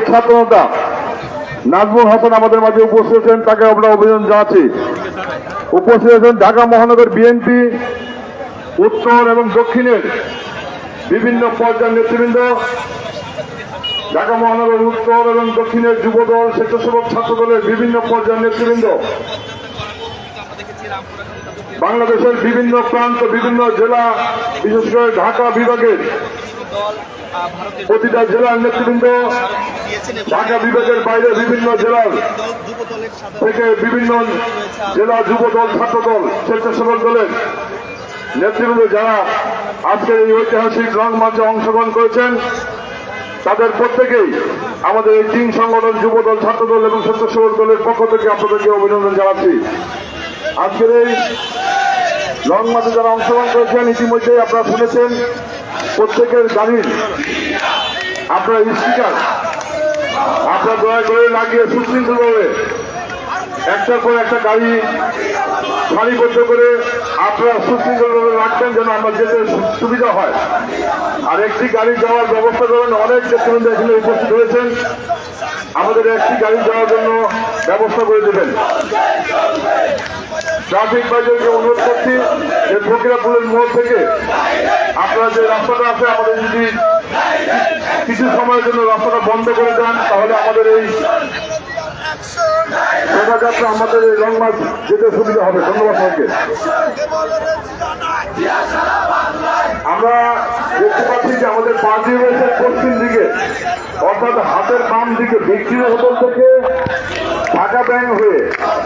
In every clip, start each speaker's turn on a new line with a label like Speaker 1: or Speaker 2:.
Speaker 1: ছাত্রনেতা নাজমুল হাসান আমাদের মাঝে উপস্থিত আছেন, তাকে আমরা অভিনন্দন জানাচ্ছি। উপস্থিত আছেন ঢাকা মহানগর বিএনপি উত্তর এবং দক্ষিণের বিভিন্ন পর্যায়ের নেতৃবৃন্দ, ঢাকা মহানগর উত্তর এবং দক্ষিণের যুবদল, স্বেচ্ছাসেবক ছাত্র দলের বিভিন্ন পর্যায়ের নেতৃবৃন্দ, বাংলাদেশের বিভিন্ন প্রান্ত, বিভিন্ন জেলা, বিশেষ করে ঢাকা বিভাগের প্রতিটা জেলার নেতৃবৃন্দ, ঢাকা বিভাগের বাইরে বিভিন্ন জেলার থেকে বিভিন্ন জেলা যুবদল, ছাত্রদল, স্বেচ্ছাসেবক দলের নেতৃবৃন্দ যারা আজকের এই ঐতিহাসিক লং মার্চে অংশগ্রহণ করেছেন, তাদের প্রত্যেকেই আমাদের এই তিন সংগঠন যুবদল, ছাত্রদল এবং স্বেচ্ছাসেবক দলের পক্ষ থেকে আপনাদেরকে অভিনন্দন জানাচ্ছি। আজকের এই লং মার্চে যারা অংশগ্রহণ করেছেন, ইতিমধ্যেই আপনারা শুনেছেন প্রত্যেকের গাড়ির আপনারা স্টিকার আপনারা দয়া করে লাগিয়ে সুশৃঙ্খলভাবে একটার পর একটা গাড়ি সারিবদ্ধ করে আপনারা সুশৃঙ্খলভাবে রাখবেন, যেন আমরা যেতে সুবিধা হয়। আর একটি গাড়ি যাওয়ার ব্যবস্থা করেন। অনেক নেতৃবৃন্দ এখানে উপস্থিত হয়েছেন, আমাদের একটি গাড়ি যাওয়ার জন্য ব্যবস্থা করে দেবেন। ট্রাফিক বাজারকে অনুরোধ করছি যে ফকিরাপুরের মোড় থেকে আপনারা যে রাস্তাটা আছে, আমাদের যদি কিছু সময়ের জন্য রাস্তাটা বন্ধ করে দেন, তাহলে আমাদের এই শোভাযাত্রা, আমাদের এই লং মার্চ যেতে সুবিধা হবে। ধন্যবাদ সবাইকে। আমরা দেখতে পাচ্ছি যে আমাদের পার্টি রয়েছে পশ্চিম দিকে, অর্থাৎ হাতের বাম দিকে, ভিক্টোরিয়া হোটেল থেকে ঢাকা ব্যাংক হয়ে,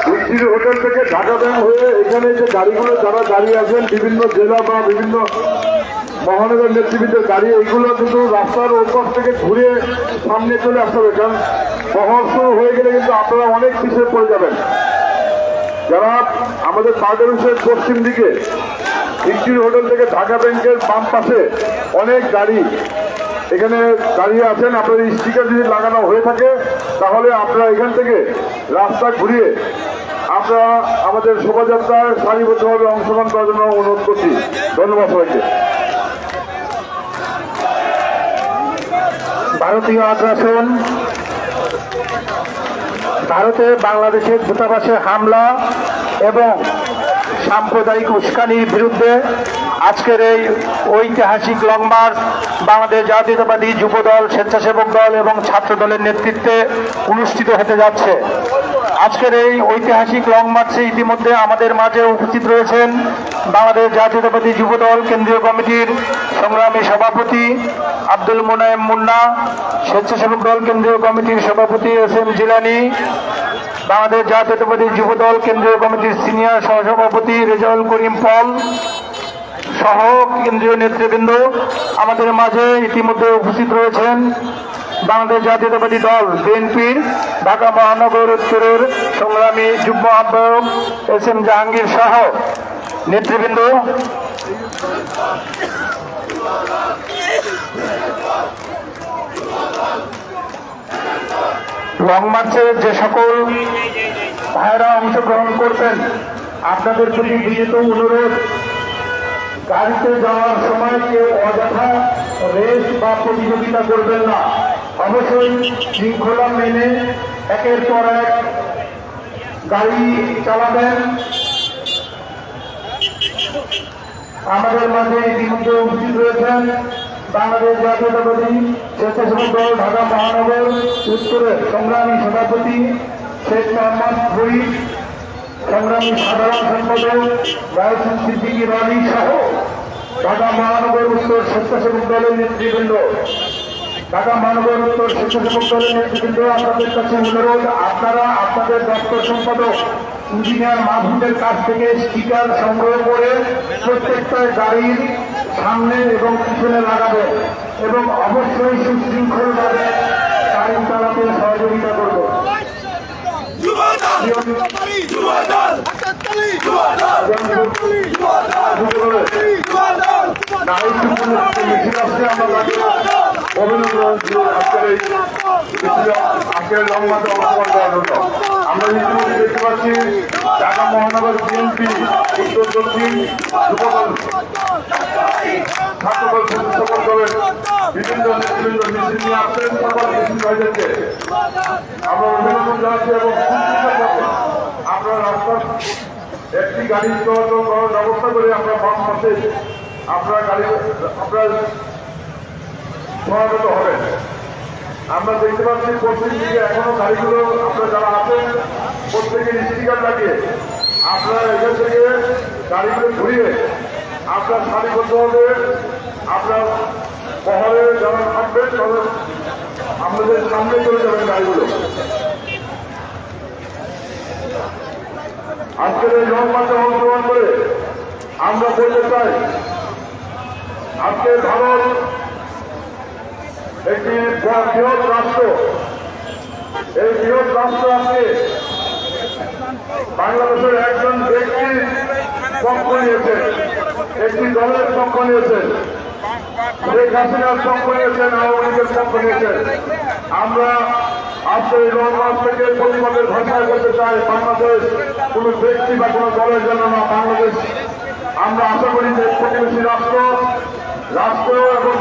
Speaker 1: ভিক্টোরিয়া হোটেল থেকে ঢাকা ব্যাংক হয়ে এখানে যে গাড়িগুলো যারা দাঁড়িয়ে আছেন, বিভিন্ন জেলা বা বিভিন্ন মহানগর নেতৃবৃন্দের গাড়ি, এইগুলো কিন্তু রাস্তার ওপর থেকে ঘুরে সামনে চলে আসতে হবে, কারণ শহর শুরু হয়ে গেলে কিন্তু আপনারা অনেক পিছিয়ে পড়ে যাবেন। যারা আমাদের পার্টি অফিসের পশ্চিম দিকে ভিক্টোরিয়া হোটেল থেকে ঢাকা ব্যাংকের বাম পাশে অনেক গাড়ি এখানে দাঁড়িয়ে আছেন, আপনাদের স্টিকার যদি লাগানো হয়ে থাকে তাহলে আপনারা এখান থেকে রাস্তা ঘুরিয়ে আপনারা আমাদের শোভাযাত্রায় সারিবদ্ধভাবে অংশগ্রহণ করার জন্য অনুরোধ করছি। ধন্যবাদ সবাইকে।
Speaker 2: ভারতীয় আগ্রাসন, ভারতে বাংলাদেশের দূতাবাসে হামলা এবং সাম্প্রদায়িক উস্কানির বিরুদ্ধে আজকের এই ঐতিহাসিক লং মার্চ বাংলাদেশ জাতীয়তাবাদী যুবদল, স্বেচ্ছাসেবক দল এবং ছাত্র দলের নেতৃত্বে অনুষ্ঠিত হতে যাচ্ছে। আজকের এই ঐতিহাসিক লং মার্চে ইতিমধ্যে আমাদের মাঝে উপস্থিত রয়েছেন বাংলাদেশ জাতীয়তাবাদী যুবদল কেন্দ্রীয় কমিটির সংগ্রামী সভাপতি আব্দুল মোনায়েম মুন্না, স্বেচ্ছাসেবক দল কেন্দ্রীয় কমিটির সভাপতি এস.এম. জিলানী, বাংলাদেশ জাতীয়তাবাদী যুবদল কেন্দ্রীয় কমিটির সিনিয়র সহসভাপতি রেজাউল করিম পল সহ কেন্দ্রীয় নেতৃবৃন্দ আমাদের মাঝে ইতিমধ্যে উপস্থিত রয়েছেন। বাংলাদেশ জাতীয়তাবাদী দল বিএনপির ঢাকা মহানগর উত্তরের সংগ্রামী যুগ্ম আহ্বায়ক এস.এম. জাহাঙ্গীর সহ নেতৃবৃন্দ। লং মার্চে যে সকল ভাইয়েরা অংশগ্রহণ করবেন, আপনাদের প্রতি বিনীত অনুরোধ, গাড়িতে যাওয়ার সময় কেউ অযথা রেস বা প্রতিযোগিতা করবেন না। অবশ্যই শৃঙ্খলা মেনে একের পর এক গাড়ি চালাবেন। আমাদের মাঝে ইতিমধ্যে উপস্থিত রয়েছেন বাংলাদেশ জাতীয়তাবাদী স্বেচ্ছাসেবক দল ঢাকা মহানগর উত্তরের সংগ্রামী সভাপতি শেখ মোহাম্মদ ফরিদ, সংগ্রামী সাধারণ সম্পাদক রায়সুল সিদ্দিকী রানী সহ ঢাকা মহানগর উত্তর স্বেচ্ছাসেবক দলের নেতৃবৃন্দ। ঢাকা মহানগর উত্তর স্বেচ্ছাসেবক দলের নেতৃবৃন্দ, আপনাদের কাছে অনুরোধ, আপনারা আপনাদের দপ্তর সম্পাদক ইঞ্জিনিয়ার মাহবুবের কাছ থেকে স্টিকার সংগ্রহ করে প্রত্যেকটা গাড়ির সামনে এবং পিছনে লাগাবেন এবং অবশ্যই সুশৃঙ্খলভাবে গাড়ি চালাতে সহযোগিতা করবে।
Speaker 1: আজকের লং মার্চে অংশগ্রহণ করার জন্য আমরা পাচ্ছি ঢাকা মহানগর বিএনপি উত্তর দক্ষিণ যুবদল ছাত্রদল সকল দলের বিভিন্ন নেতৃবৃন্দ মিছিল নিয়ে আসছেন সকল মিছিল ভাইদেরকে আমরা অভিনন্দন জানাচ্ছি এবং আপনার রাস্তার একটি গাড়ি চলাচল করার ব্যবস্থা করে আমরা বাম পাশে আপনার গাড়ি আপনার সমাগত হবেন। আমরা দেখতে পাচ্ছি পশ্চিম দিকে এখনো গাড়িগুলো আপনারা যারা আছেন প্রত্যেকের স্টিকার লাগিয়ে আপনারা এখান থেকে গাড়িগুলো ঘুরিয়ে আপনার সারিবদ্ধভাবে আপনার শহরে যারা থাকবেন তাদের আপনাদের সামনে চলে যাবেন গাড়িগুলো। আজকের এই লং মার্চে অংশগ্রহণ করে আমরা বলতে চাই আজকে ভারত একটি বৃহৎ রাষ্ট্র, এই বৃহৎ রাষ্ট্র আজকে বাংলাদেশের একজন ব্যক্তির পক্ষ নিয়েছেন, একটি দলের পক্ষ নিয়েছেন, শেখ হাসিনার পক্ষ নিয়েছেন, আওয়ামী লীগের পক্ষ নিয়েছেন। আমরা আজকে এই লং মার্চ থেকে প্রতিবাদের ভাষায় বলতে চাই বাংলাদেশ কোনো ব্যক্তি বা কোনো দলের জন্য না, বাংলাদেশ আমরা আশা করি যে প্রতিবেশী রাষ্ট্র এবং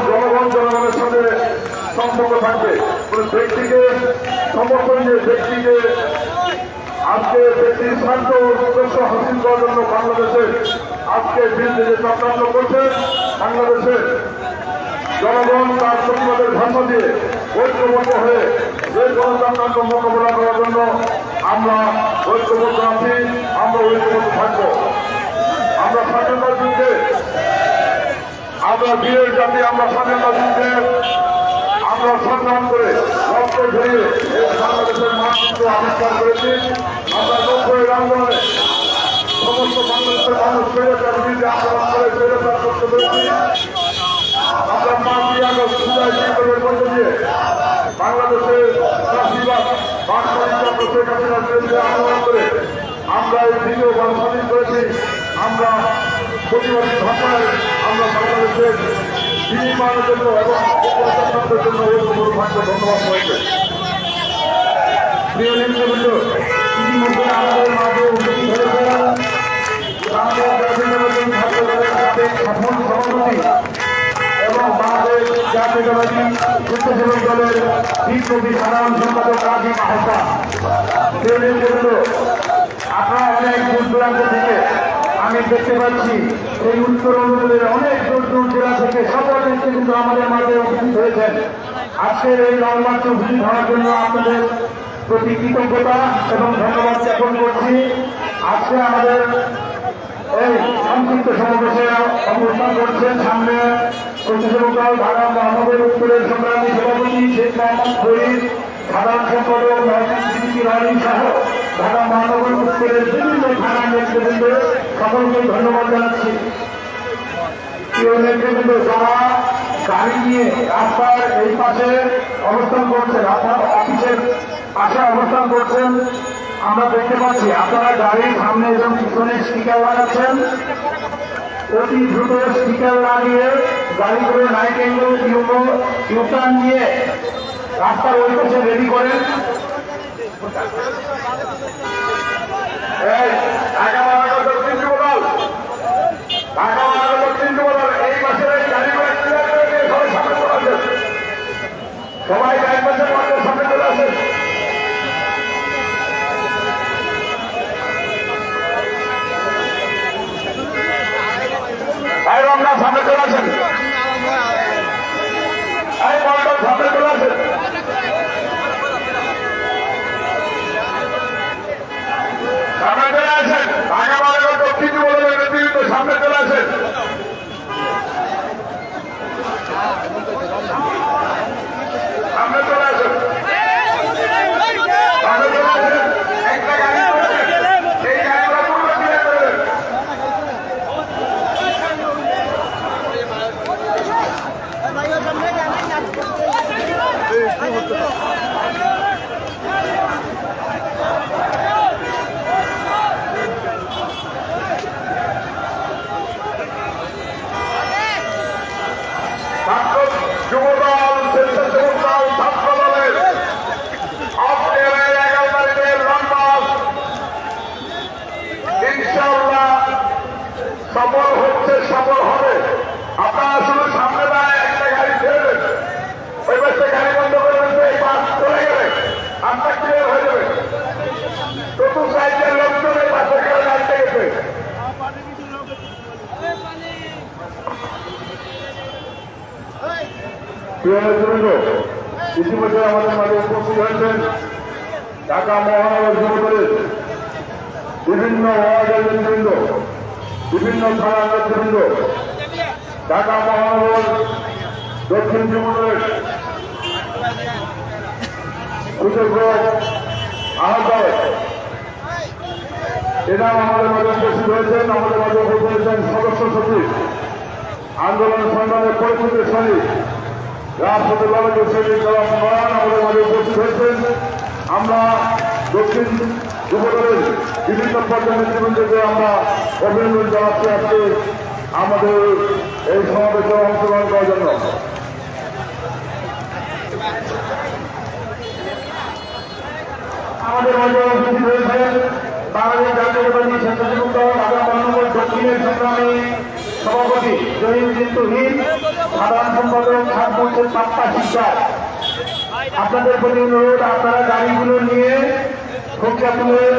Speaker 1: জনগণের সাথে সম্পর্ক থাকবে। কোন ব্যক্তিকে সমর্থন দিয়ে ব্যক্তিকে আজকে ব্যক্তির স্বার্থ উদ্দেশ্য হাসিল করার জন্য বাংলাদেশের আজকে বিরুদ্ধে যে চক্রান্ত করছে বাংলাদেশের জনগণ তার প্রতিবাদের ভাষা দিয়ে ঐক্যবদ্ধ হয়ে যে কোনো চক্রান্ত মোকাবেলা করার জন্য আমরা ঐক্যবদ্ধ আছি, আমরা ঐক্যবদ্ধ থাকবো। আমরা স্বাধীনতার যুদ্ধে আমরা বীরের জাতি, আমরা স্বাধীনতার যুদ্ধে আমরা সংগ্রাম করে রক্ত ঝরিয়ে এই বাংলাদেশের মানচিত্র আবিষ্কার করেছি। আমরা 90-এর আন্দোলনে সমস্ত বাংলাদেশের মানুষ স্বৈরাচার বিরুদ্ধে আন্দোলন করে স্বৈরাচার করতে পেরেছি। আমরা 5ই আগস্ট জুলাই বিপ্লবের মধ্য দিয়ে বাংলাদেশের চাষিবাদ বাংলাদেশ শেখ হাসিনার বিরুদ্ধে আন্দোলন করে আমরা এই দ্বিতীয়বার স্বাধীন করেছি। আমরা প্রতিবাদী ভাষায় আমরা বাংলাদেশের বিনিময়ের জন্য এবং উপজাতিদের জন্য ধন্যবাদ হয়েছে। প্রিয় নেতৃবৃন্দ, ইতিমধ্যে আমাদের মাঝে উপস্থিত হয়েছেন বাংলাদেশ জাতীয়তাবাদী ছাত্র দলের সাবেক সফল সভাপতি এবং বাংলাদেশ জাতীয়তাবাদী স্বেচ্ছাসেবক দলের বিপ্লবী সাধারণ সম্পাদক কাজী আহসান। প্রিয় নেতৃবৃন্দ, আপনারা অনেক দূর দূরান্ত থেকে আমি দেখতে পাচ্ছি এই উত্তর অঞ্চলের অনেক দূর দূর জেলা থেকে সকল নেতৃবৃন্দ আমাদের মাঝে উপস্থিত হয়েছেন। আজকের এই লং মার্চে উপস্থিত হওয়ার জন্য আপনাদের প্রতি কৃতজ্ঞতা এবং ধন্যবাদ জ্ঞাপন করছি। আজকে আমাদের এই সংক্ষিপ্ত সমাবেশে অবস্থান করছেন সামনে স্বেচ্ছাসেবক দল ঢাকা মহানগর উত্তরের সংগ্রামী সভাপতি শেখ মোহাম্মদ ফরিদ, সাধারণ সম্পাদক রানী সহ ঢাকা মহানগর উত্তরের বিভিন্ন থানার নেতৃবৃন্দ সকলকে ধন্যবাদ জানাচ্ছি। প্রিয় নেতৃবৃন্দ, যারা গাড়ি নিয়ে রাস্তার এই পাশে অবস্থান করছেন, আপনার অফিসের পাশে অবস্থান করছেন, আমরা দেখতে পাচ্ছি আপনারা গাড়ির সামনে এবং পিছনে স্টিকার লাগাচ্ছেন। অতি দ্রুত স্টিকার লাগিয়ে গাড়িগুলো নাইট অ্যাঙ্গেল ইউটার্ন নিয়ে রাস্তার ওই পাশে রেডি করেন। এই পাশের গাড়িগুলো সবাই এক পাশের মাঠের সামনে চলে আসেন। আমরা সামনে চলে আসেন, সামনে চলে আসেন। সামনে চলে আসেন, ঢাকা মহানগর দক্ষিণ যুবদলের নেতৃবৃন্দ সামনে চলে আসেন। সামনে ইতিমধ্যে আমাদের মাঝে উপস্থিত হয়েছেন ঢাকা মহানগর যুবদলের বিভিন্ন ওয়ার্ডের নেতৃবৃন্দ, বিভিন্ন থানার নেতৃবৃন্দ, ঢাকা মহানগর দক্ষিণ যুবদলের সুযোগ্য আহ্বায়ক এনারা আমাদের মাঝে উপস্থিত হয়েছেন। আমাদের মাঝে উপস্থিত হয়েছেন সদস্য সচিব, আন্দোলন সংগ্রামের পরিস্থিতি সৈনিক, রাষ্ট্রপতি বাংলাদেশ সৈনিক কালাম নয়ন আমাদের মাঝে উপস্থিত হয়েছেন। আমরা দক্ষিণ যুবদলের বিভিন্ন পর্যায়ের নেতৃবৃন্দকে আমরা অভিনন্দন জানাচ্ছি আজকে আমাদের এই সমাবেশে অংশগ্রহণ করার জন্য। আমাদের মাঝে উপস্থিত হয়েছেন বাংলাদেশ জাতীয়তাবাদী স্বেচ্ছাসেবক দল ঢাকা মহানগর দক্ষিণের সংগ্রামী সভাপতি জহিরুদ্দিন তুহিন, সাধারণ সম্পাদক খান বলছেন পাপ্পা শিকদার। আপনাদের প্রতি অনুরোধ, আপনারা গাড়িগুলো নিয়ে খোঁজাপুরের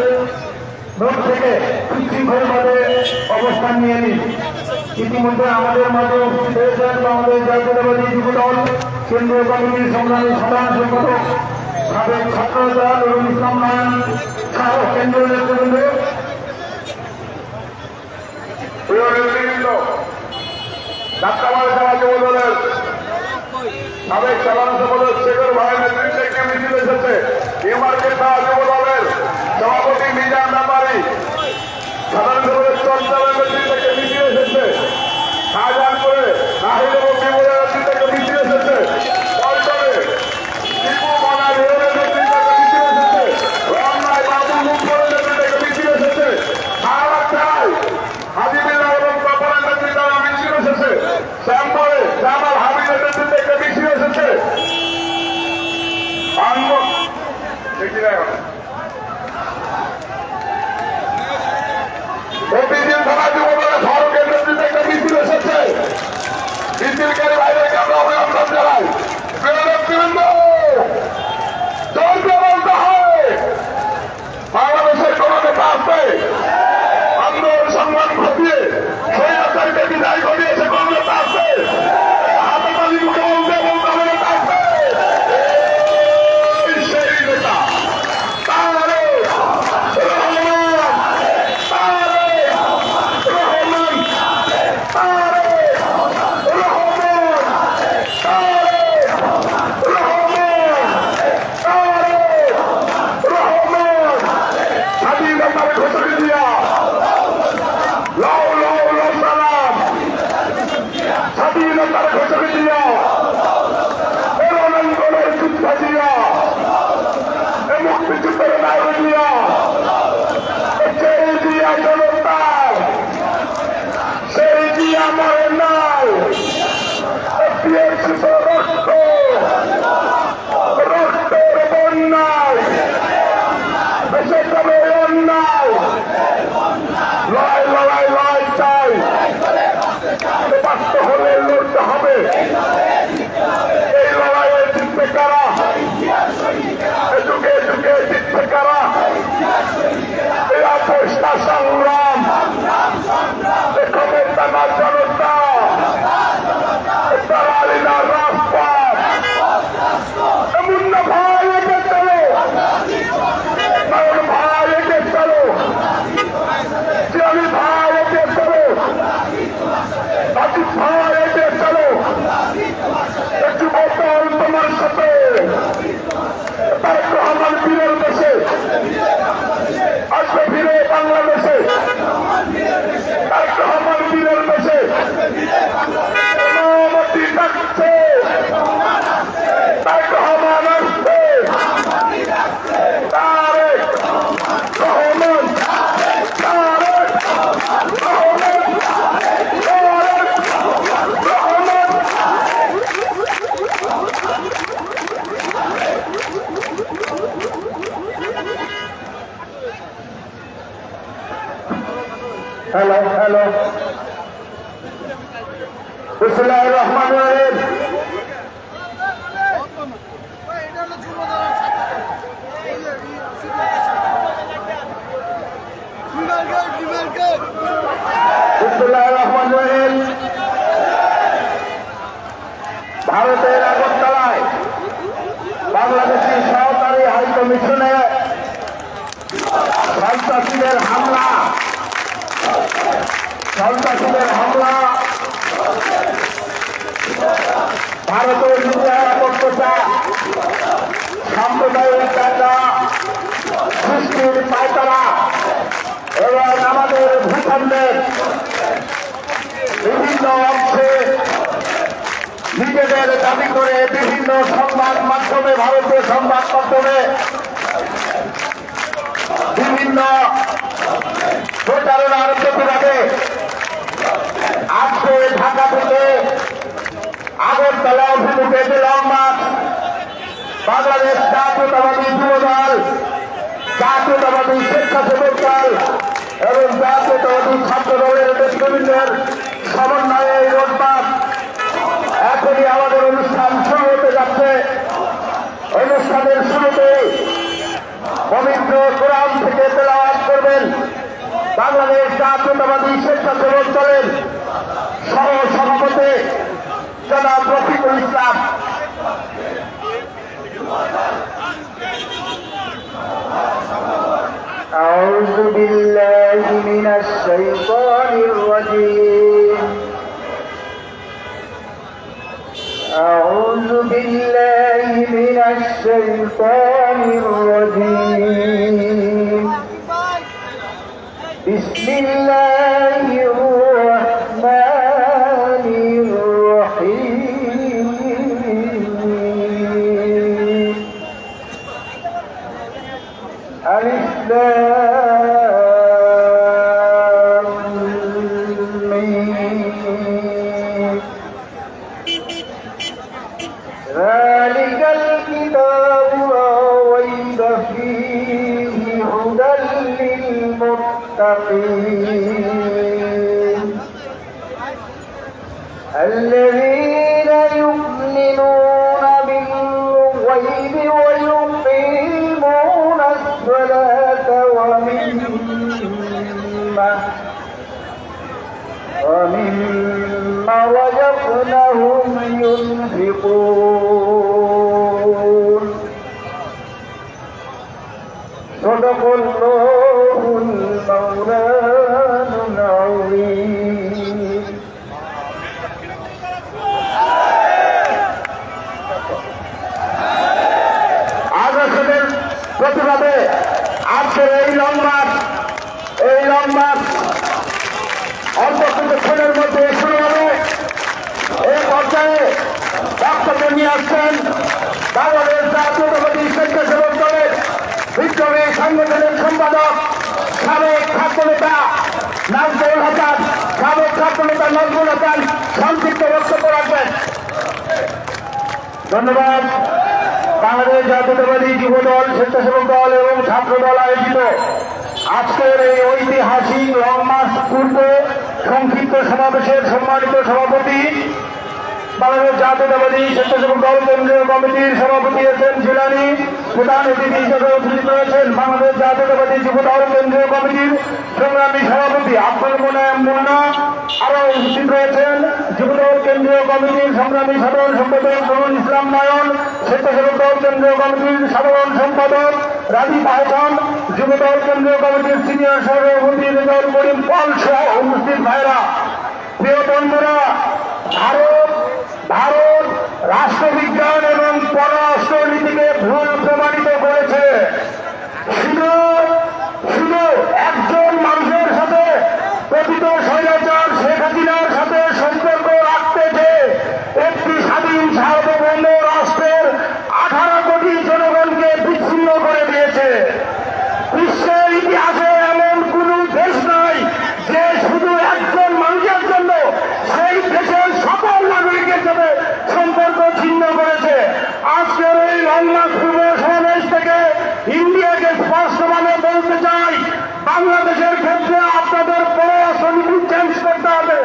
Speaker 1: রোড থেকে সুশৃঙ্খলভাবে অবস্থান নিয়ে নিন। ইতিমধ্যে আমাদের মাঝে উপস্থিত হয়েছেন বাংলাদেশ জাতীয়তাবাদী যুব দল কেন্দ্রীয় কমিটির সংগ্রামী সাধারণ সম্পাদক সাবেক ছাত্রনেতা নুরুল ইসলাম নয়ন সহ কেন্দ্রীয় নেতৃবৃন্দ। প্রিয় নেতৃবৃন্দ, ঢাকাবাড়ি জেলা যুব দলের সাবেক সাধারণ সম্পাদক শেখর ভাইয়ের নেতৃত্বে একটি মিছিল এসেছে। নিউমার্কেট যুব দলের সভাপতি মিজান ব্যাপারী সাধারণ সম্পাদক চঞ্চলের নেতৃত্বে একটি মিছিল এসেছে। শাহজাহানপুরে নাহিদ এবং বিমলের নেতৃত্বে একটি মিছিল এসেছে। পল্টনে টিপু মানা রেলের নেতৃত্বে একটি মিছিল এসেছে। রমনায় বাবু মুখের নেতৃত্বে একটি মিছিল এসেছে। সারাটায় হাজিবিল্লাহ এবং পাপড়ার নেতৃত্বে একটা মিছিল এসেছে। শ্যামপুরে জামাল হাবিবের নেতৃত্বে একটা মিছিল এসেছে। অভিজিৎ থানা যুব দলের ফারুকের নেতৃত্বে একটা মিছিল এসেছে। মিছিলকারী ভাইদেরকে আমরা অভিনন্দন জানাই। প্রিয় নেতৃবৃন্দ, চলতে বলতে হয় বাংলাদেশের কোন নেতা আছে আন্দোলন সংগ্রাম ঘটিয়ে স্বৈরাচারীকে বিদায় ঘটিয়েছে? কোন নেতা আছে? হাতে তালি মুখে বলতে বলতে হবে নেতা আছে? সেই নেতা তারেক রহমান, তারেক রহমান, তারেক রহমান, তারেক রহমান, তারেক রহমান। স্বাধীনতার ঘোষণা দিয়া লাও লাও লাও সালাম, স্বাধীনতার ঘোষণা দিয়া রণাঙ্গনের যুদ্ধ দিয়া মুক্তিযুদ্ধের নায়ক দিয়া সেই দিয়া জনতা, সেই দিয়া মরে নাই। রক্ত রক্তের বন্যায় বেঁচে যাবে অন্যায়। লড়াই লড়াই লড়াই চাই, বাঁচতে হলে লড়তে হবে। এই লড়াইয়ে জিতবে কারা? যুগে যুগে জিতবে কারা? এই আপোষটা সংগ্রাম, ক্ষমতা না জনতা, দালালি না রাজপথ। মুন্না ভাই এগিয়ে চলো, নয়ন ভাই এগিয়ে চলো, জিয়ালি ভাই এগিয়ে চলো, রাজীব ভাই এগিয়ে চলো। যুব দল তোমার সাথে, তারেক রহমান বীরের দেশে আসবে, ফিরে বাংলাদেশে। তারেক রহমান বীরের দেশে মোমবাতি ডাকছে, তারেক রহমান আসছে। তারেক রহমান, তারেক রহমান, তারেক রহমান। হ্যালো হ্যালো, বিসমিল্লাহির রহমানির রহিম। বিসমিল্লাহির রহমানির রহিম। ভারতের আগরতলায়
Speaker 2: হামলা, সন্ত্রাসীদের হামলা, ভারতের নিরাপত্তা, সাম্প্রদায়িক দাঙ্গা সৃষ্টির পায়তারা এবং আমাদের ভূখণ্ডের বিভিন্ন অংশে নিজেদের দাবি করে বিভিন্ন সংবাদ মাধ্যমে, ভারতীয় সংবাদ মাধ্যমে বিভিন্ন প্রচারণার প্রতিবাদে আজকে ঢাকা থেকে আগরতলা অভিমুখে যে লং মার্চ বাংলাদেশ জাতীয়তাবাদী যুবদল, জাতীয়তাবাদী স্বেচ্ছাসেবক দল এবং জাতীয়তাবাদী ছাত্র দলের নেতৃবৃন্দের সমন্বয়ে এই রোডমার্চ এখনই আমাদের অনুষ্ঠান শুরু হতে যাচ্ছে। অনুষ্ঠানের শুরুতে পবিত্র কোরআন থেকে তেলাওয়াত করবেন বাংলাদেশ জাতীয়তাবাদী স্বেচ্ছাসেবক দলের সহ সভাপতি জনাব রফিকুল ইসলাম। أعوذ بالله من الشيطان الرجيم أعوذ بالله من الشيطان الرجيم بسم الله الرحمن الرحيم ألف لام ميم ذلك الكتاب لا ريب فيه هدى للمتقين الذين يؤمنون بالغيب ويقيمون الصلاة ومما رزقناهم ينفقون صدق الله المولان العظيم আগ্রাসনের প্রতিবাদে আজকের এই লং মার্চ অল্প কিছুক্ষণের মধ্যে শুরু হবে। এই পর্যায়ে বক্তব্য নিয়ে আসছেন বাংলাদেশ জাতীয়তাবাদী স্বেচ্ছাসেবক দলের বিপ্লবী সংগঠনের সম্পাদক সাবেক ছাত্রনেতা নাজমুল হাসান। সংক্ষিপ্ত বক্তব্য রাখবেন। ধন্যবাদ। বাংলাদেশ জাতীয়তাবাদী যুবদল, স্বেচ্ছাসেবক দল এবং ছাত্র দল আয়োজিত আজকের এই ঐতিহাসিক লং মার্চ পূর্ব সংক্ষিপ্ত সমাবেশের সম্মানিত সভাপতি, বাংলাদেশ জাতীয়তাবাদী স্বেচ্ছাসেবক দল কেন্দ্রীয় কমিটির সভাপতি এস এম জিলানী, প্রধান অতিথি হিসেবে উপস্থিত রয়েছেন বাংলাদেশ জাতীয়তাবাদী যুবদল কেন্দ্রীয় কমিটির সংগ্রামী সভাপতি আব্দুল মোনায়েম মুন্না, আরও উপস্থিত রয়েছেন যুবদল কেন্দ্রীয় কমিটির সংগ্রামী সাধারণ সম্পাদক নুরুল ইসলাম নয়ন, স্বেচ্ছাসেবক দল কেন্দ্রীয় কমিটির সাধারণ সম্পাদক রাজীব আহসান, যুবদল কেন্দ্রীয় কমিটির সিনিয়র সভাপতি রেজাউল করিম পাল সহ উপস্থিত ভাইরা। প্রিয় বন্ধুরা, ভারত রাষ্ট্রবিজ্ঞান এবং পররাষ্ট্রনীতিকে ভুল প্রমাণিত করেছে। শুধু একজন মানুষের সাথে, প্রকৃত স্বৈরাচার শেখ হাসিনার সাথে সম্পর্ক রাখতে যে একটি স্বাধীন সার্বভৌম রাষ্ট্রের 18 কোটি জনগণকে বিচ্ছিন্ন করে দিয়েছে। বিশ্বের ইতিহাসে এমন কোন দেশ নাই যে শুধু একজন মানুষের জন্য সেই দেশের সকল নাগরিকের সাথে সম্পর্ক ছিন্ন করেছে। আজকের এই লং মার্চ পূর্ব সমাবেশ থেকে ইন্ডিয়াকে স্পষ্টভাবে বলতে চাই, বাংলাদেশের ক্ষেত্রে আপনাদের পররাষ্ট্রনীতি চেঞ্জ করতে হবে।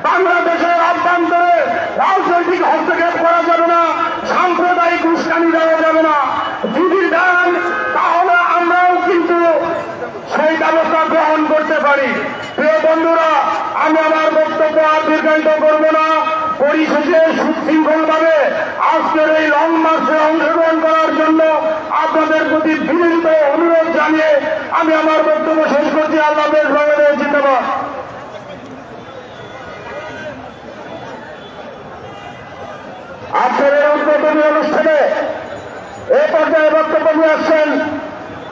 Speaker 2: বাংলাদেশের অভ্যন্তরে রাজনৈতিক হস্তক্ষেপ করা যাবে না, সাম্প্রদায়িক উস্কানি দেওয়া যাবে না। যদি দেন তাহলে আমরাও কিন্তু সেই ব্যবস্থা গ্রহণ করতে পারি। প্রিয় বন্ধুরা, আমি আমার বক্তব্য আর দীর্ঘায়িত করব না। পরিশেষে সুশৃঙ্খল ভাবে আজকের এই লং মার্চে অংশগ্রহণ করার জন্য আপনার আপনাদের প্রতি বিনীত অনুরোধ জানিয়ে আমি আমার বক্তব্য শেষ করছি। আল্লাহ হাফেজ। বাংলাদেশ জিন্দাবাদ। আজকের এই উদ্বোধনী অনুষ্ঠানে এই পর্যায়ে বক্তব্য নিয়ে আসছেন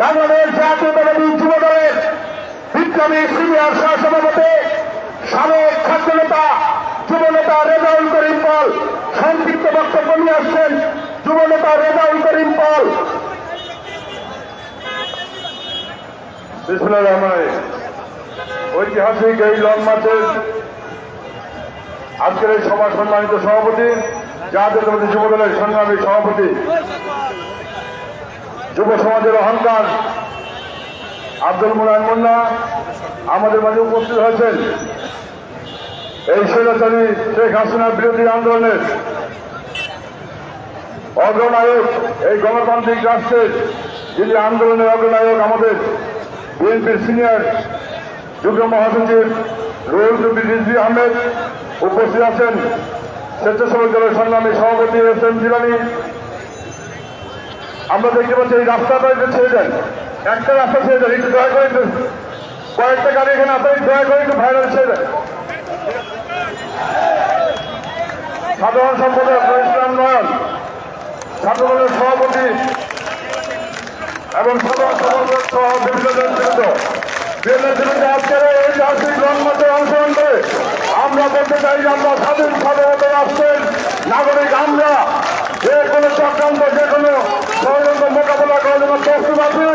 Speaker 2: বাংলাদেশ জাতীয়তাবাদী যুব দলের বিপ্লবী সিনিয়র সহসভাপতি সাবেক ছাত্র নেতা যুব নেতা রেজাউল করিম পাল। সংক্ষিপ্ত বক্তব্য নিয়ে আসছেন যুব নেতা রেজাউল করিম পাল।
Speaker 1: বিসমিল্লাহির রহমানির রহিম। ঐতিহাসিক এই লং মার্চের আজকের এই সভার সম্মানিত সভাপতি, জাতীয়তাবাদী যুব দলের সংগ্রামী সভাপতি, যুব সমাজের অহংকার আব্দুল মোনায়েম মুন্না আমাদের মাঝে উপস্থিত হয়েছেন। এই স্বৈরাচারী শেখ হাসিনার বিরোধী আন্দোলনের অগ্রনায়ক, এই গণতান্ত্রিক রাষ্ট্রের যিনি আন্দোলনের অগ্রনায়ক, আমাদের বিএনপির সিনিয়র যুগ্ম মহাসচিব রুহুল কবির রিজভী আহমেদ উপস্থিত আছেন। স্বেচ্ছাসেবক দলের সংগ্রামী সভাপতি এস এম জিলানী। আমরা দেখতে পাচ্ছি এই রাস্তাটা ছেড়ে দেন, একটা রাস্তা ছেড়ে দেন, একটু দয়া করে, একটু কয়েকটা গাড়ি এখানে আপনার দয়া করে একটু ভাইরাল ছেড়ে দেন। সাধারণ সম্পাদক ইসলাম নয়ন, ছাত্র দলের সভাপতি এবং সাধারণ সম্পাদক সহ বিভিন্ন নেতৃত্ব আজকের এই ঐতিহাসিক লং মার্চে অংশগ্রহণ করে আমরা বলতে চাই যে আমরা স্বাধীন স্বাধীনতা রাষ্ট্রের নাগরিক। আমরা যে কোনো চক্রান্ত, যে কোনো ষড়যন্ত্র মোকাবেলা করার জন্য প্রস্তুত আছি।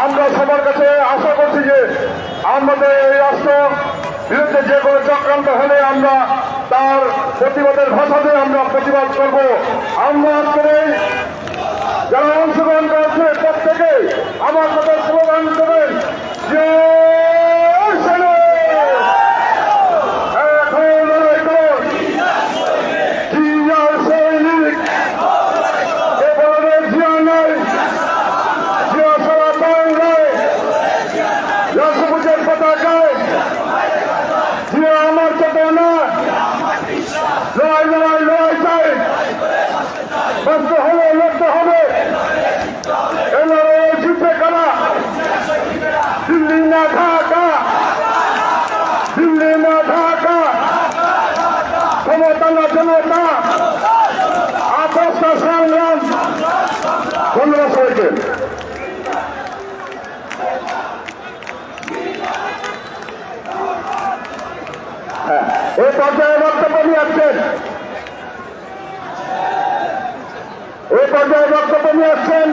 Speaker 1: আমরা সবার কাছে আশা করছি যে আমাদের এই রাষ্ট্র বিরুদ্ধে যে কোনো চক্রান্ত হলে আমরা তার প্রতিবাদের ভাষাতে আমরা প্রতিবাদ করব। আমরা আজকের এই যারা অংশগ্রহণ করেছে প্রত্যেকে আমার সাথে স্লোগান দেবেন যে পতাকায় জিয়া আমার চেতনা, লড়াই লড়াই লড়াই চাই, বাঁচতে হবে, লড়তে হবে। এলাকায় যুদ্ধে কারা, দিল্লি না ঢাকা, দিল্লি না ঢাকা, ক্ষমতা না জনতা, আপসটা সংগ্রাম। ধন্যবাদ সবাইকে। এই পর্যায়ে বক্তব্য নিয়ে আসছেন, এই পর্যায়ে বক্তব্য নিয়ে আসছেন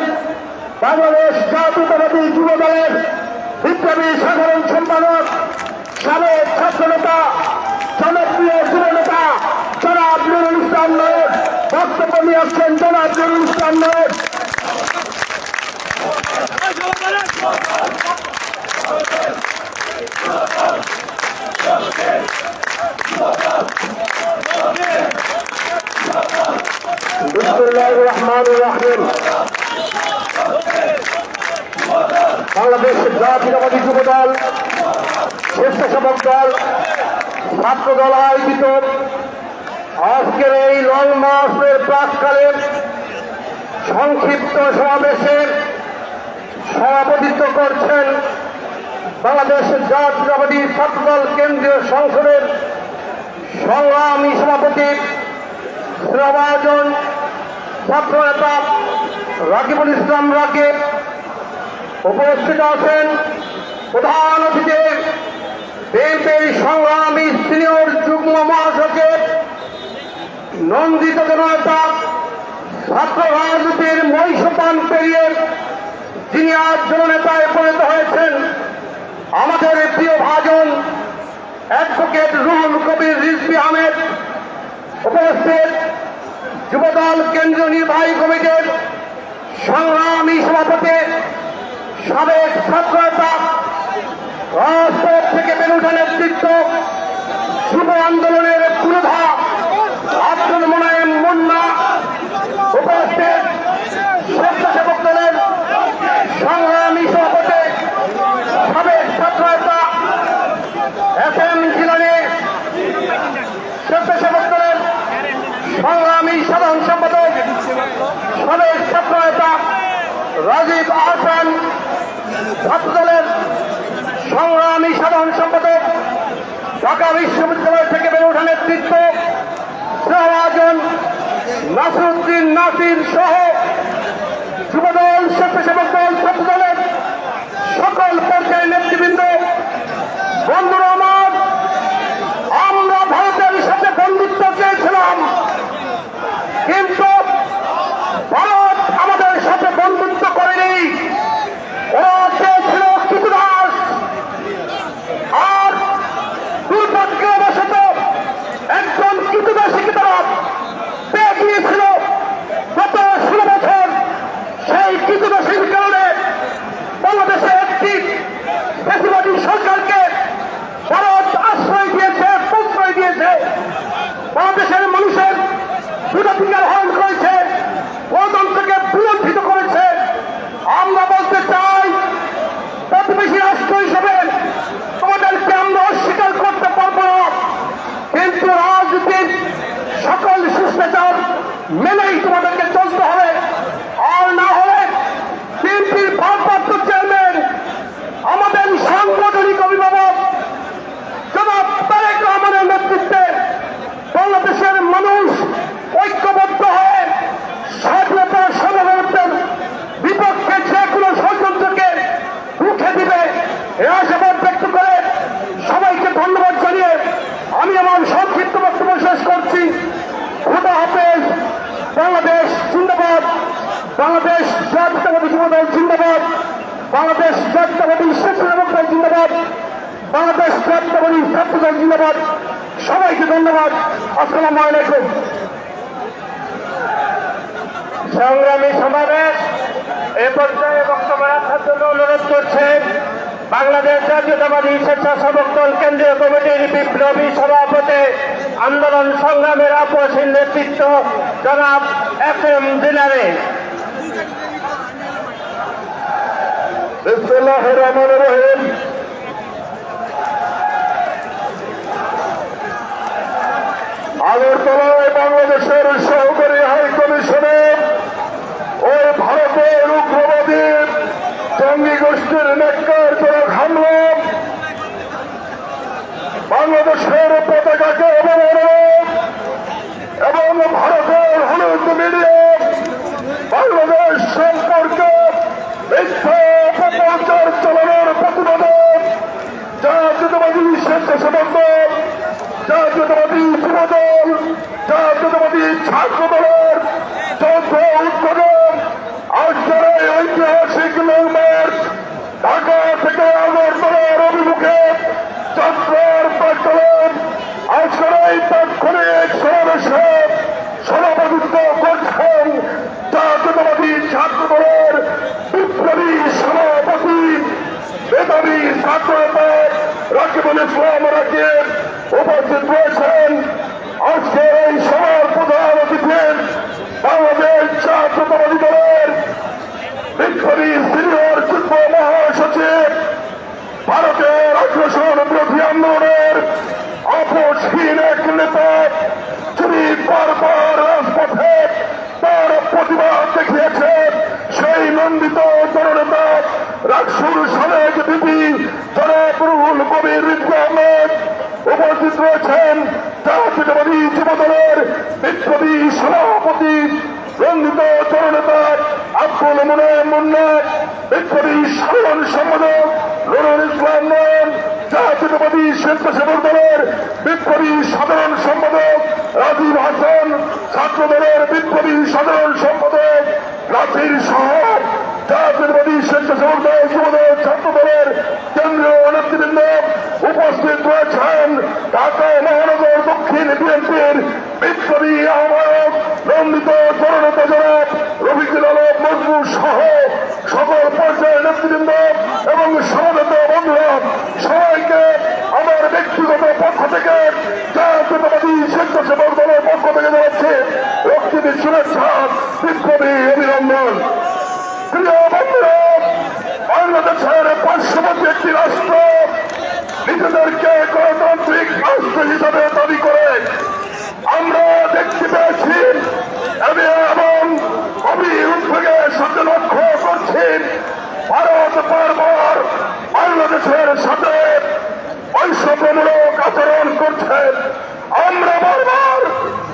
Speaker 1: বাংলাদেশ জাতীয়তাবাদী যুব দলের বিপ্লবী সাধারণ সম্পাদক, সাবেক ছাত্র নেতা, জনপ্রিয় যুব নেতা জনাব নুরুল ইসলাম নায়েক। বক্তব্য নিয়ে আসছেন জনাব নুরুল ইসলাম নায়েক। বিসমিল্লাহির রহমানির রহিম। বাংলাদেশ জাতীয়তাবাদী যুব দল, স্বেচ্ছাসেবক দল, ছাত্র দল আয়োজিত আজকের এই লং মার্চের প্রাককালে সংক্ষিপ্ত সমাবেশের সভাপতিত্ব করছেন বাংলাদেশ জাতীয়তাবাদী ছাত্র দল কেন্দ্রীয় সংসদের সংগ্রামী সভাপতি শ্রভাজন ছাত্র নেতা রাকিবুল ইসলাম রাকিব। উপস্থিত আছেন প্রধান অতিথি বিএনপির সংগ্রামী সিনিয়র যুগ্ম মহাসচিব, নন্দিত জননেতা, ছাত্র রাজনীতির মহিষপান পেরিয়ে যিনি আজ জননেতায় পরিণত হয়েছেন, আমাদের প্রিয় ভাজন অ্যাডভোকেট রুহুল কবির রিজভী আহমেদ। উপস্থিত যুবদল কেন্দ্রীয় নির্বাহী কমিটির সংগ্রামী সভাপতি, সাবেক ছাত্র নেতা, রাজপথ থেকে বেড়ে ওঠা নেতৃত্ব, যুব আন্দোলনের পুরোধা আব্দুল মোনায়েম মুন্না। উপস্থিত স্বেচ্ছাসেবক দলের সংগ্রামী সভাপতি, সাবেক ছাত্র নেতা এস এম জিলানী। স্বেচ্ছাসেবক দলের সংগ্রামী সাধারণ সম্পাদক
Speaker 2: সাবেক ছাত্র নেতা রাজীব আহসান, ছাত্রদলের সংগ্রামী সাধারণ সম্পাদক, ঢাকা বিশ্ববিদ্যালয় থেকে বেড়ে ওঠা নেতৃত্ব শাহবাজন নাসিরউদ্দিন নাসির সহ যুবদল, স্বেচ্ছাসেবক দল, ছাত্রদলের সকল পর্যায়ের নেতৃবৃন্দ, বন্ধুরা আমার, আমরা ভারতের সাথে বন্ধুত্ব চেয়েছিলাম, কিন্তু ভারত আমাদের সাথে বন্ধুত্ব করেনি। ওরা চেয়েছিল কৃতদাস, আর দুর্ভাগ্যবশত একজন কৃতদাসীকে তারা পেয়ে গিয়েছিল গত 16 বছর। সেই কৃতদাসীর কারণে বাংলাদেশে একটি ফ্যাসিবাদী সরকারকে ভারত আশ্রয় দিয়েছে, প্রশ্রয় দিয়েছে, বাংলাদেশের মানুষের ভোটাধিকার হরণ করেছে, গণতন্ত্রকে বিলম্বিত করেছে। আমরা বলতে চাই, প্রতিবেশী রাষ্ট্র হিসেবে তোমাদেরকে আমরা অস্বীকার করতে পারবো না, কিন্তু রাজনীতির সকল শিষ্টাচার মেনেই তোমাদেরকে চলতে হবে। আর না হলে বিএনপির ভারপ্রাপ্ত চেয়ারম্যান, আমাদের সাংগঠনিক অভিভাবক জনাব তারেক রহমানের নেতৃত্বে বাংলাদেশের মানুষ ঐক্যবদ্ধ হয়ে স্বাধীনতা সার্বভৌমত্বের বিপক্ষে যে কোনো ষড়যন্ত্রকে রুখে দিবে, এ আশাবাদ ব্যক্ত করে সবাইকে ধন্যবাদ জানিয়ে আমি আমার সংক্ষিপ্ত বক্তব্য শেষ করছি। খোদা হাফেজ। বাংলাদেশ জিন্দাবাদ, বাংলাদেশ জাতীয়তাবাদী যুবদল জিন্দাবাদ, বাংলাদেশ জাতীয়তাবাদী স্বেচ্ছাসেবক দল জিন্দাবাদ, বাংলাদেশ জাতীয়তাবাদী ছাত্রদল জিন্দাবাদ। সবাইকে ধন্যবাদ। আসসালামু আলাইকুম। সংগ্রামী সমাবেশ এ পর্যায়ে বক্তব্য রাখার জন্য অনুরোধ করছেন বাংলাদেশ জাতীয়তাবাদী স্বেচ্ছাসেবক দল কেন্দ্রীয় কমিটির বিপ্লবী সভাপতি, আন্দোলন সংগ্রামের আপসহীন নেতৃত্ব জনাব FM দিনারে।
Speaker 1: বিসমিল্লাহির রহমানির রহিম। আগরতলায় বাংলাদেশের সহকারী হাই কমিশনে ওই ভারতের উগ্রবাদী জঙ্গি গোষ্ঠীর নেককারজনক হামলা, বাংলাদেশের পতাকাকে অবমাননা এবং ভারতের হলুদ মিডিয়া বাংলাদেশ সম্পর্কে মিথ্যা অপপ্রচার চালানোর প্রতিবাদে জাতীয়তাবাদী স্বেচ্ছাসেবক দল, জাতীয়তাবাদী যুবদল, জাতীয়তাবাদী ছাত্র দলের যৌথ উদ্যোগে আজকের এই ঐতিহাসিক লং মার্চ ঢাকা থেকে আগরতলার অভিমুখে যাত্রার প্রাক্কালে আজকের এই তাৎক্ষণিক সমাবেশে সভাপতিত্ব করছেন জাতীয়তাবাদী ছাত্র দলের বিপ্লবী সভাপতি, মেধাবী ছাত্র নেতা রাকিবুল ইসলাম রাকিব। উপস্থিত রয়েছেন আজকের এই সভার প্রধান অতিথি বাংলাদেশ জাতীয়তাবাদী দলের বিপ্লবী সিনিয়র যুগ্ম মহাসচিব, ভারতের আগ্রাসন বিরোধী আন্দোলনের আপোষহীন এক নেতা, যিনি বারবার রাজপথে তার প্রতিবাদ দেখিয়েছেন, সেই নন্দিত জননেতা রাকসুর সাবেক বিপি জনাব রুহুল কবির রিজভী আহমেদ। উপস্থিত রয়েছেন জাতীয়তাবাদী যুবদলের বিপ্লবী সভাপতি, নন্দিত জননেতা আব্দুল মুনায়েম মুন্না, বিপ্লবী সাধারণ সম্পাদক নুরুল ইসলাম নয়ন, জাতীয়তাবাদী স্বেচ্ছাসেবক দলের বিপ্লবী সাধারণ সম্পাদক রাজীব হাসান, ছাত্র দলের বিপ্লবী সাধারণ সম্পাদক নাসির সহ জাতীয়তাবাদী স্বেচ্ছাসেবক দল, যুবদল, ছাত্র দলের কেন্দ্রীয় নেতৃবৃন্দ। উপস্থিত রয়েছেন ঢাকা মহানগর দক্ষিণ বিএনপির বিপ্লবী আহ্বায়ক, নন্দিত জননেতা জনাব রফিকুল আলম মজনু সহ সকল পর্যায়ের নেতৃবৃন্দ এবং সমবেত বন্ধুরা, সবাইকে আমার ব্যক্তিগত পক্ষ থেকে জাতীয়তাবাদী স্বেচ্ছাসেবক দলের পক্ষ থেকে জানাচ্ছি রক্তিমের শুভেচ্ছা, বিপ্লবী অভিনন্দন। প্রিয় বন্ধুরা, বাংলাদেশের পার্শ্ববর্তী একটি রাষ্ট্র নিজেদেরকে গণতান্ত্রিক রাষ্ট্র হিসাবে দাবি করে আমরা দেখতে পেয়েছি এবং গভীর উদ্বেগের সাথে লক্ষ্য করছি ভারত বারবার বাংলাদেশের সাথে বৈষম্যমূলক আচরণ করছে। আমরা বারবার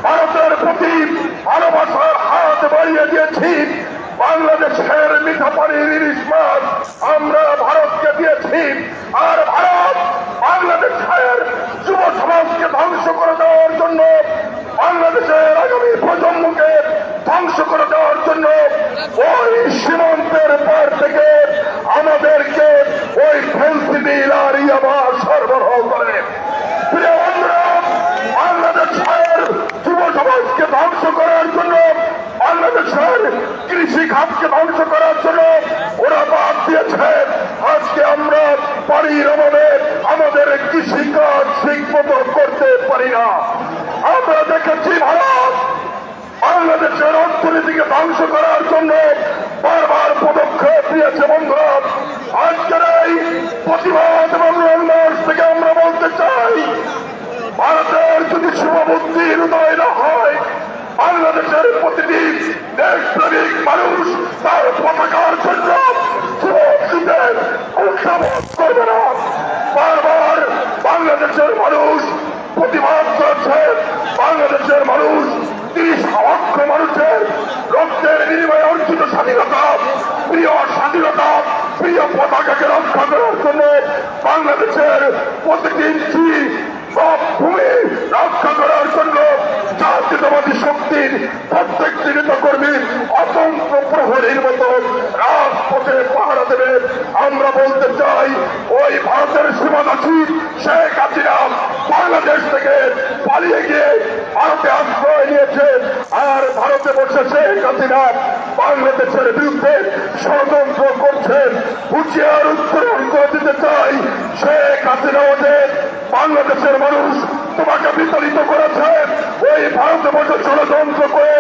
Speaker 1: ভারতের প্রতি ভালোবাসার হাত বাড়িয়ে দিয়েছি। বাংলাদেশের মিঠা পানির ইলিশ মাছ আমরা ভারতকে দিয়েছি, আর ভারত বাংলাদেশের যুব সমাজকে ধ্বংস করে দেওয়ার জন্য, বাংলাদেশের আগামী প্রজন্মকে ধ্বংস করে দেওয়ার জন্য ওই সীমান্তের পার থেকে আমাদেরকে ওই ফেন্সিডিল আর ইয়াবা সরবরাহ করে। প্রিয় বন্ধুরা, বাংলাদেশের যুব সমাজকে ধ্বংস করার জন্য, বাংলাদেশের কৃষি খাতকে ধ্বংস করার জন্য ওরা বাদ দিয়েছে। আজকে আমরা পানির অভাবে আমাদের কৃষি কাজ ঠিক মতো করতে পারি না। আমরা দেখেছি ভারত বাংলাদেশের অর্থনীতিকে ধ্বংস করার জন্য বারবার পদক্ষেপ নিয়েছে। বন্ধুরা, আজকের এই প্রতিবাদ এবং রংমার্চ থেকে আমরা বলতে চাই, ভারতের যদি শুভবুদ্ধির উদয় না হয়, বাংলাদেশের প্রতিটি দেশপ্রেমিক মানুষ তার পতাকার জন্য করবে না। বারবার বাংলাদেশের মানুষ প্রতিবাদ করছে। বাংলাদেশের মানুষ 30 লক্ষ মানুষের রক্তের বিনিময়ে অর্জিত স্বাধীনতা, প্রিয় স্বাধীনতা, প্রিয় পতাকাকে রক্ষা করার জন্য বাংলাদেশের প্রতিটি ইঞ্চি ভূমি রক্ষা করার জন্য জাতীয়তাবাদী শক্তির প্রত্যেকটি নেতাকর্মী অতন্ত্র প্রহরীর মতো রাজপথে পাহারা দেবে। আমরা বলতে চাই, ওই ভারতের সীমানাসী শেখ হাসিনা বাংলাদেশ থেকে পালিয়ে গিয়ে ভারতে আশ্রয় নিয়েছে, আর ভারতে বসে শেখ হাসিনা বাংলাদেশের বিরুদ্ধে ষড়যন্ত্র করছেন। হুঁশিয়ার উচ্চারণ করে দিতে চাই, শেখ হাসিনা ওদের বাংলাদেশের মানুষ তোমাকে বিতাড়িত করেছে। ওই ভারতে বসে ষড়যন্ত্র করে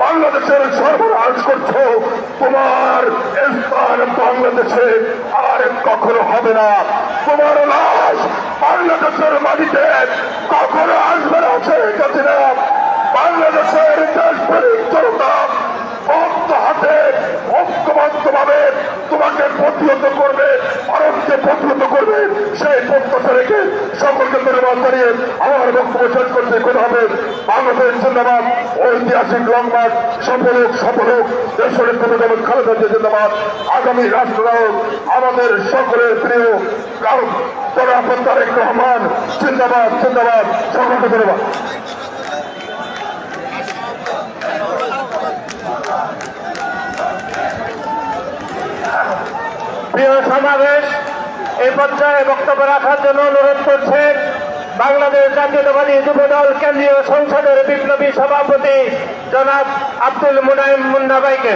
Speaker 1: বাংলাদেশের সর্বনাশ করছো। তোমার স্থান বাংলাদেশে আর কখনো হবে না। তোমার লাশ বাংলাদেশের মাটিতে কখনো আসবে না। শেখ হাসিনা বাংলাদেশের দেশপ্রেমিক জনতা বদ্ধ হাতে ঐক্যবদ্ধ ভাবে তোমাকে প্রতিহত করবে, ভারতকে প্রতিহত করবে। সেই প্রত্যাশা রেখে সকলকে ধন্যবাদ জানিয়ে আমার বক্তব্য শেষ করতে কথা হবে। বাংলাদেশ জিন্দাবাদ, ঐতিহাসিক লং মার্চ সফল হোক, সফল হোক। দেশের প্রধানমন্ত্রী খালেদা জিয়া জিন্দাবাদ। আগামী রাষ্ট্রনায়ক আমাদের সকলের প্রিয় জনাব তারেক রহমান জিন্দাবাদ, জিন্দাবাদ। সকলকে ধন্যবাদ।
Speaker 2: প্রিয় সমাবেশ, এই পর্যায়ে বক্তব্য রাখার জন্য অনুরোধ করছেন বাংলাদেশ জাতীয়তাবাদী যুবদল কেন্দ্রীয় সংসদের বিপ্লবী সভাপতি জনাব আব্দুল মুনাইম মুন্না ভাইকে।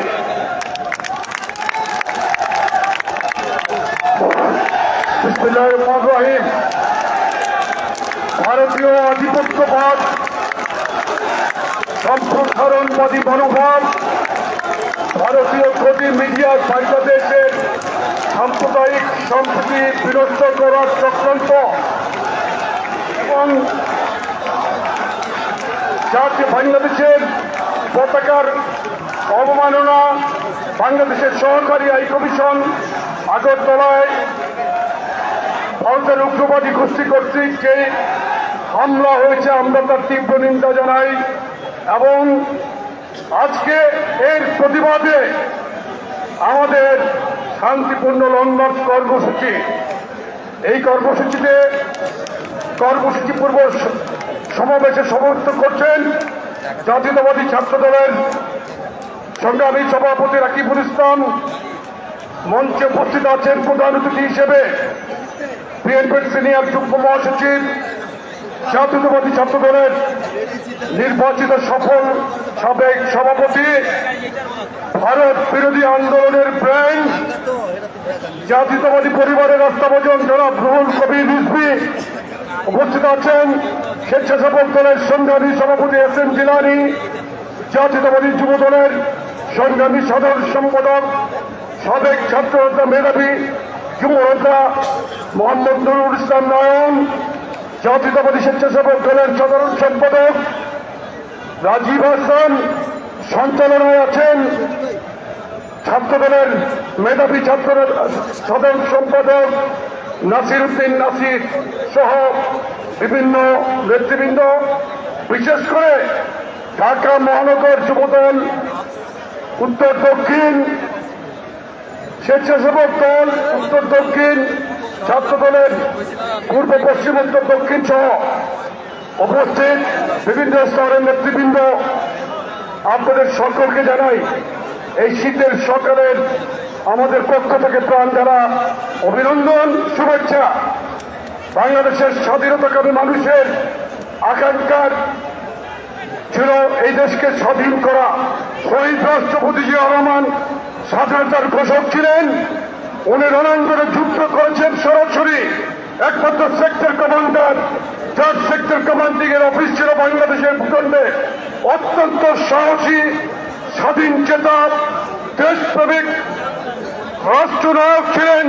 Speaker 1: বিসমিল্লাহির রহমানির রহিম। ভারতীয় আধিপত্যবাদ, সম্প্রসারণবাদী মনোভাব, ভারতীয় গদি মিডিয়া বাংলাদেশের সাম্প্রদায়িক সম্প্রীতি বিনষ্ট করার চক্রান্ত এবং জাতীয় বাংলাদেশের পতাকার অবমাননা, বাংলাদেশের সহকারী হাই কমিশন আগরতলায় ভারতের উগ্রবাদী গোষ্ঠী কর্তৃক যে হামলা হয়েছে, আমরা তার তীব্র নিন্দা জানাই। এবং আজকে এর প্রতিবাদে আমাদের শান্তিপূর্ণ লং মার্চ কর্মসূচি, এই কর্মসূচি পূর্ব সমাবেশে সমর্থন করছেন জাতীয়তাবাদী ছাত্র দলের সংগ্রামী সভাপতি রাকিবুল ইসলাম। মঞ্চে উপস্থিত আছেন প্রধান অতিথি হিসেবে বিএনপির সিনিয়র যুগ্ম মহাসচিব, জাতীয়তাবাদী ছাত্র দলের নির্বাচিত সফল সাবেক সভাপতি, ভারত বিরোধী আন্দোলনের ব্রেন, জাতীয়তাবাদী পরিবারের রাস্তাভোজন জনাব রুহুল কবির রিজভী। উপস্থিত আছেন স্বেচ্ছাসেবক দলের সংগ্রামী সভাপতি এস এম জিলানী, জাতীয়তাবাদী যুব দলের সংগ্রামী সাধারণ সম্পাদক, সাবেক ছাত্রনেতা মেধাবী যুবনেতা মোহাম্মদ নুরুল ইসলাম নয়ন, জাতীয়তাবাদী স্বেচ্ছাসেবক দলের সাধারণ সম্পাদক রাজীব হাসান, সঞ্চালনায় আছেন ছাত্রদলের মেধাবী ছাত্র সাধারণ সম্পাদক নাসির উদ্দিন নাসির সহ বিভিন্ন নেতৃবৃন্দ, বিশেষ করে ঢাকা মহানগর যুবদল, উত্তর দক্ষিণ স্বেচ্ছাসেবক দল, উত্তর দক্ষিণ ছাত্র দলের পূর্ব পশ্চিম উত্তর দক্ষিণ সহ উপস্থিত বিভিন্ন স্তরের নেতৃবৃন্দ, আপনাদের সকলকে জানাই এই শীতের সকালের আমাদের পক্ষ থেকে প্রাণ দ্বারা অভিনন্দন, শুভেচ্ছা। বাংলাদেশের স্বাধীনতাকামী মানুষের আকাঙ্ক্ষার ছিল এই দেশকে স্বাধীন করা। শহীদ রাষ্ট্রপতি জিয়া রহমান স্বাধীনতার ঘোষক ছিলেন। উনি রণাঙ্গনে যুদ্ধ করেছেন সরাসরি। একমাত্র সেক্টর কমান্ডার, যার সেক্টর কমান্ডিং এর অফিস ছিল বাংলাদেশের ভূখণ্ডে, অত্যন্ত সাহসী, স্বাধীন চেতা, দেশপ্রেমিক রাষ্ট্রনায়ক ছিলেন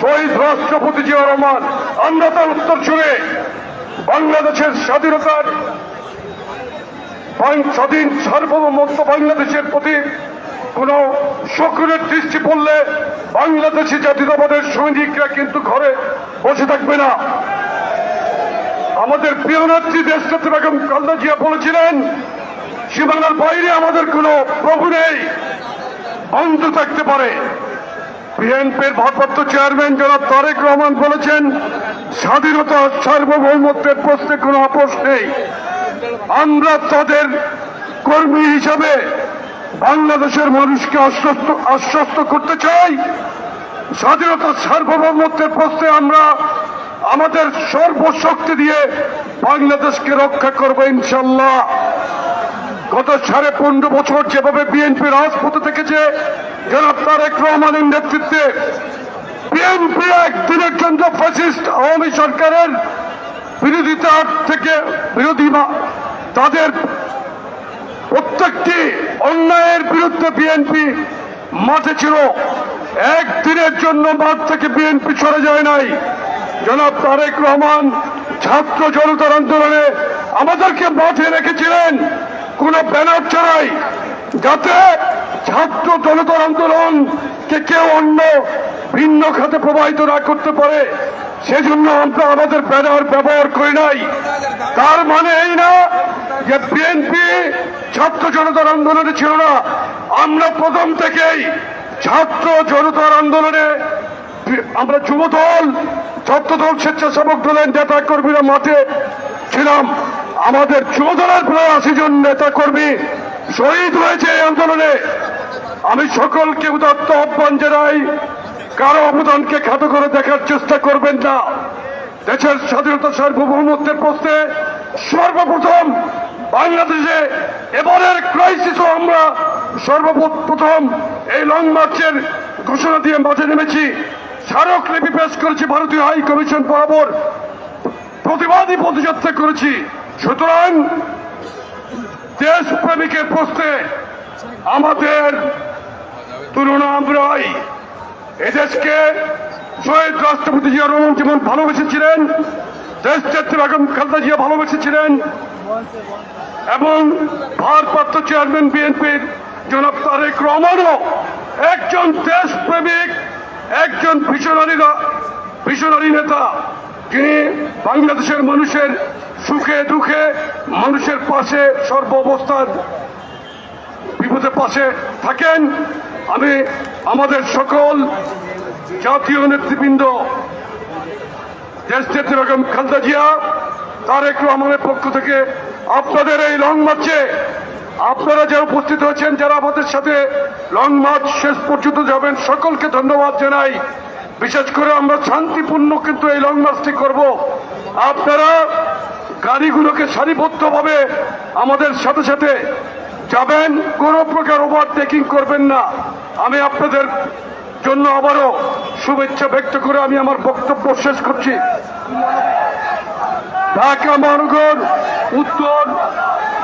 Speaker 1: শহীদ রাষ্ট্রপতি জিয়া রহমান। আমরা তার উত্তর শুনে বাংলাদেশের স্বাধীনতার স্বাধীন সার্বভৌমত্ব বাংলাদেশের প্রতি কোন শকুনের দৃষ্টি পড়লে বাংলাদেশি জাতীয়তাবাদের সৈনিকরা কিন্তু ঘরে বসে থাকবে না। আমাদের প্রিয় নেত্রী দেশনেত্রী বেগম খালেদা জিয়া বলেছিলেন, সীমানার বাইরে আমাদের কোনো প্রভু নেই, বন্ধু থাকতে পারে। বিএনপির ভারপ্রাপ্ত চেয়ারম্যান জনাব তারেক রহমান বলেছেন, স্বাধীনতা সার্বভৌমত্বের প্রশ্নে কোনো আপোষ নেই। আমরা তাদের কর্মী হিসাবে বাংলাদেশের মানুষকে আশ্বস্ত করতে চাই, স্বাধীনতা সার্বভৌমত্বের প্রশ্নে আমরা আমাদের সর্বশক্তি দিয়ে বাংলাদেশকে রক্ষা করবো ইনশাল্লাহ। গত 15.5 বছর যেভাবে বিএনপি রাজপথে থেকেছে জনাব তারেক রহমানের নেতৃত্বে, বিএনপি একদিনের জন্য ফ্যাসিস্ট আওয়ামী সরকারের বিরোধিতা থেকে তাদের প্রত্যেকটি অন্যায়ের বিরুদ্ধে বিএনপি মাঠে ছিল। একদিনের জন্য মাঠ থেকে বিএনপি সরে যায় নাই। জনাব তারেক রহমান ছাত্র জনতার আন্দোলনে আমাদেরকে মাঠে রেখেছিলেন কোন ব্যানার ছাড়াই, যাতে ছাত্র জনতার আন্দোলনকে কেউ অন্য ভিন্ন খাতে প্রবাহিত না করতে পারে, সেজন্য আমরা আমাদের ব্যানার ব্যবহার করি নাই। তার মানে এই না যে বিএনপি ছাত্র জনতার আন্দোলনে ছিল না। আমরা প্রথম থেকেই ছাত্র জনতার আন্দোলনে আমরা যুবদল, ছাত্রদল, স্বেচ্ছাসেবক দলের নেতা কর্মীরা মাঠে ছিলাম। আমাদের যুবদলের প্রায় 80 জন নেতা কর্মী শহীদ হয়েছে এই আন্দোলনে। আমি সকলকে উদাত্ত আহ্বান জানাই, কারো অবদানকে খাটো করে দেখার চেষ্টা করবেন না। দেশের স্বাধীনতা সার্বভৌমত্বের প্রশ্নে সর্বপ্রথম বাংলাদেশে এবারের ক্রাইসিসও আমরা সর্বপ্রথম এই লং মার্চের ঘোষণা দিয়ে মাঠে নেমেছি। স্মারকলিপি পেশ করেছি ভারতীয় হাই কমিশন বরাবর, প্রতিবাদী পদযাত্রা করেছি। সুতরাং দেশপ্রেমিকের প্রশ্নে আমাদের তুলনা আমরাই। এদেশকে শহীদ রাষ্ট্রপতি জিয়া রহমান যেমন ভালোবেসেছিলেন, দেশনেত্রী বেগম খালেদা জিয়া ভালোবেসেছিলেন, এবং ভারপ্রাপ্ত চেয়ারম্যান বিএনপির জনাব তারেক রহমানও একজন দেশপ্রেমিক, একজন ভিশনারি নেতা, যিনি বাংলাদেশের মানুষের সুখে দুঃখে মানুষের পাশে সর্ব অবস্থার বিপদের পাশে থাকেন। আমি আমাদের সকল জাতীয় নেতৃবৃন্দ, দেশনেত্রী বেগম খালেদা জিয়া, তারেক রহমানের পক্ষ থেকে আপনাদের এই লং মার্চে আপনারা যারা উপস্থিত হয়েছেন, যারা আমাদের সাথে লং মার্চ শেষ পর্যন্ত যাবেন, সকলকে ধন্যবাদ জানাই। বিশেষ করে আমরা শান্তিপূর্ণ কিন্তু এই লং মার্চটি করব। আপনারা গাড়িগুলোকে সারিবদ্ধভাবে আমাদের সাথে সাথে যাবেন, কোন প্রকার ওভারটেকিং করবেন না। আমি আপনাদের জন্য আবারও শুভেচ্ছা ব্যক্ত করে আমি আমার বক্তব্য শেষ করছি। ঢাকা মহানগর উত্তর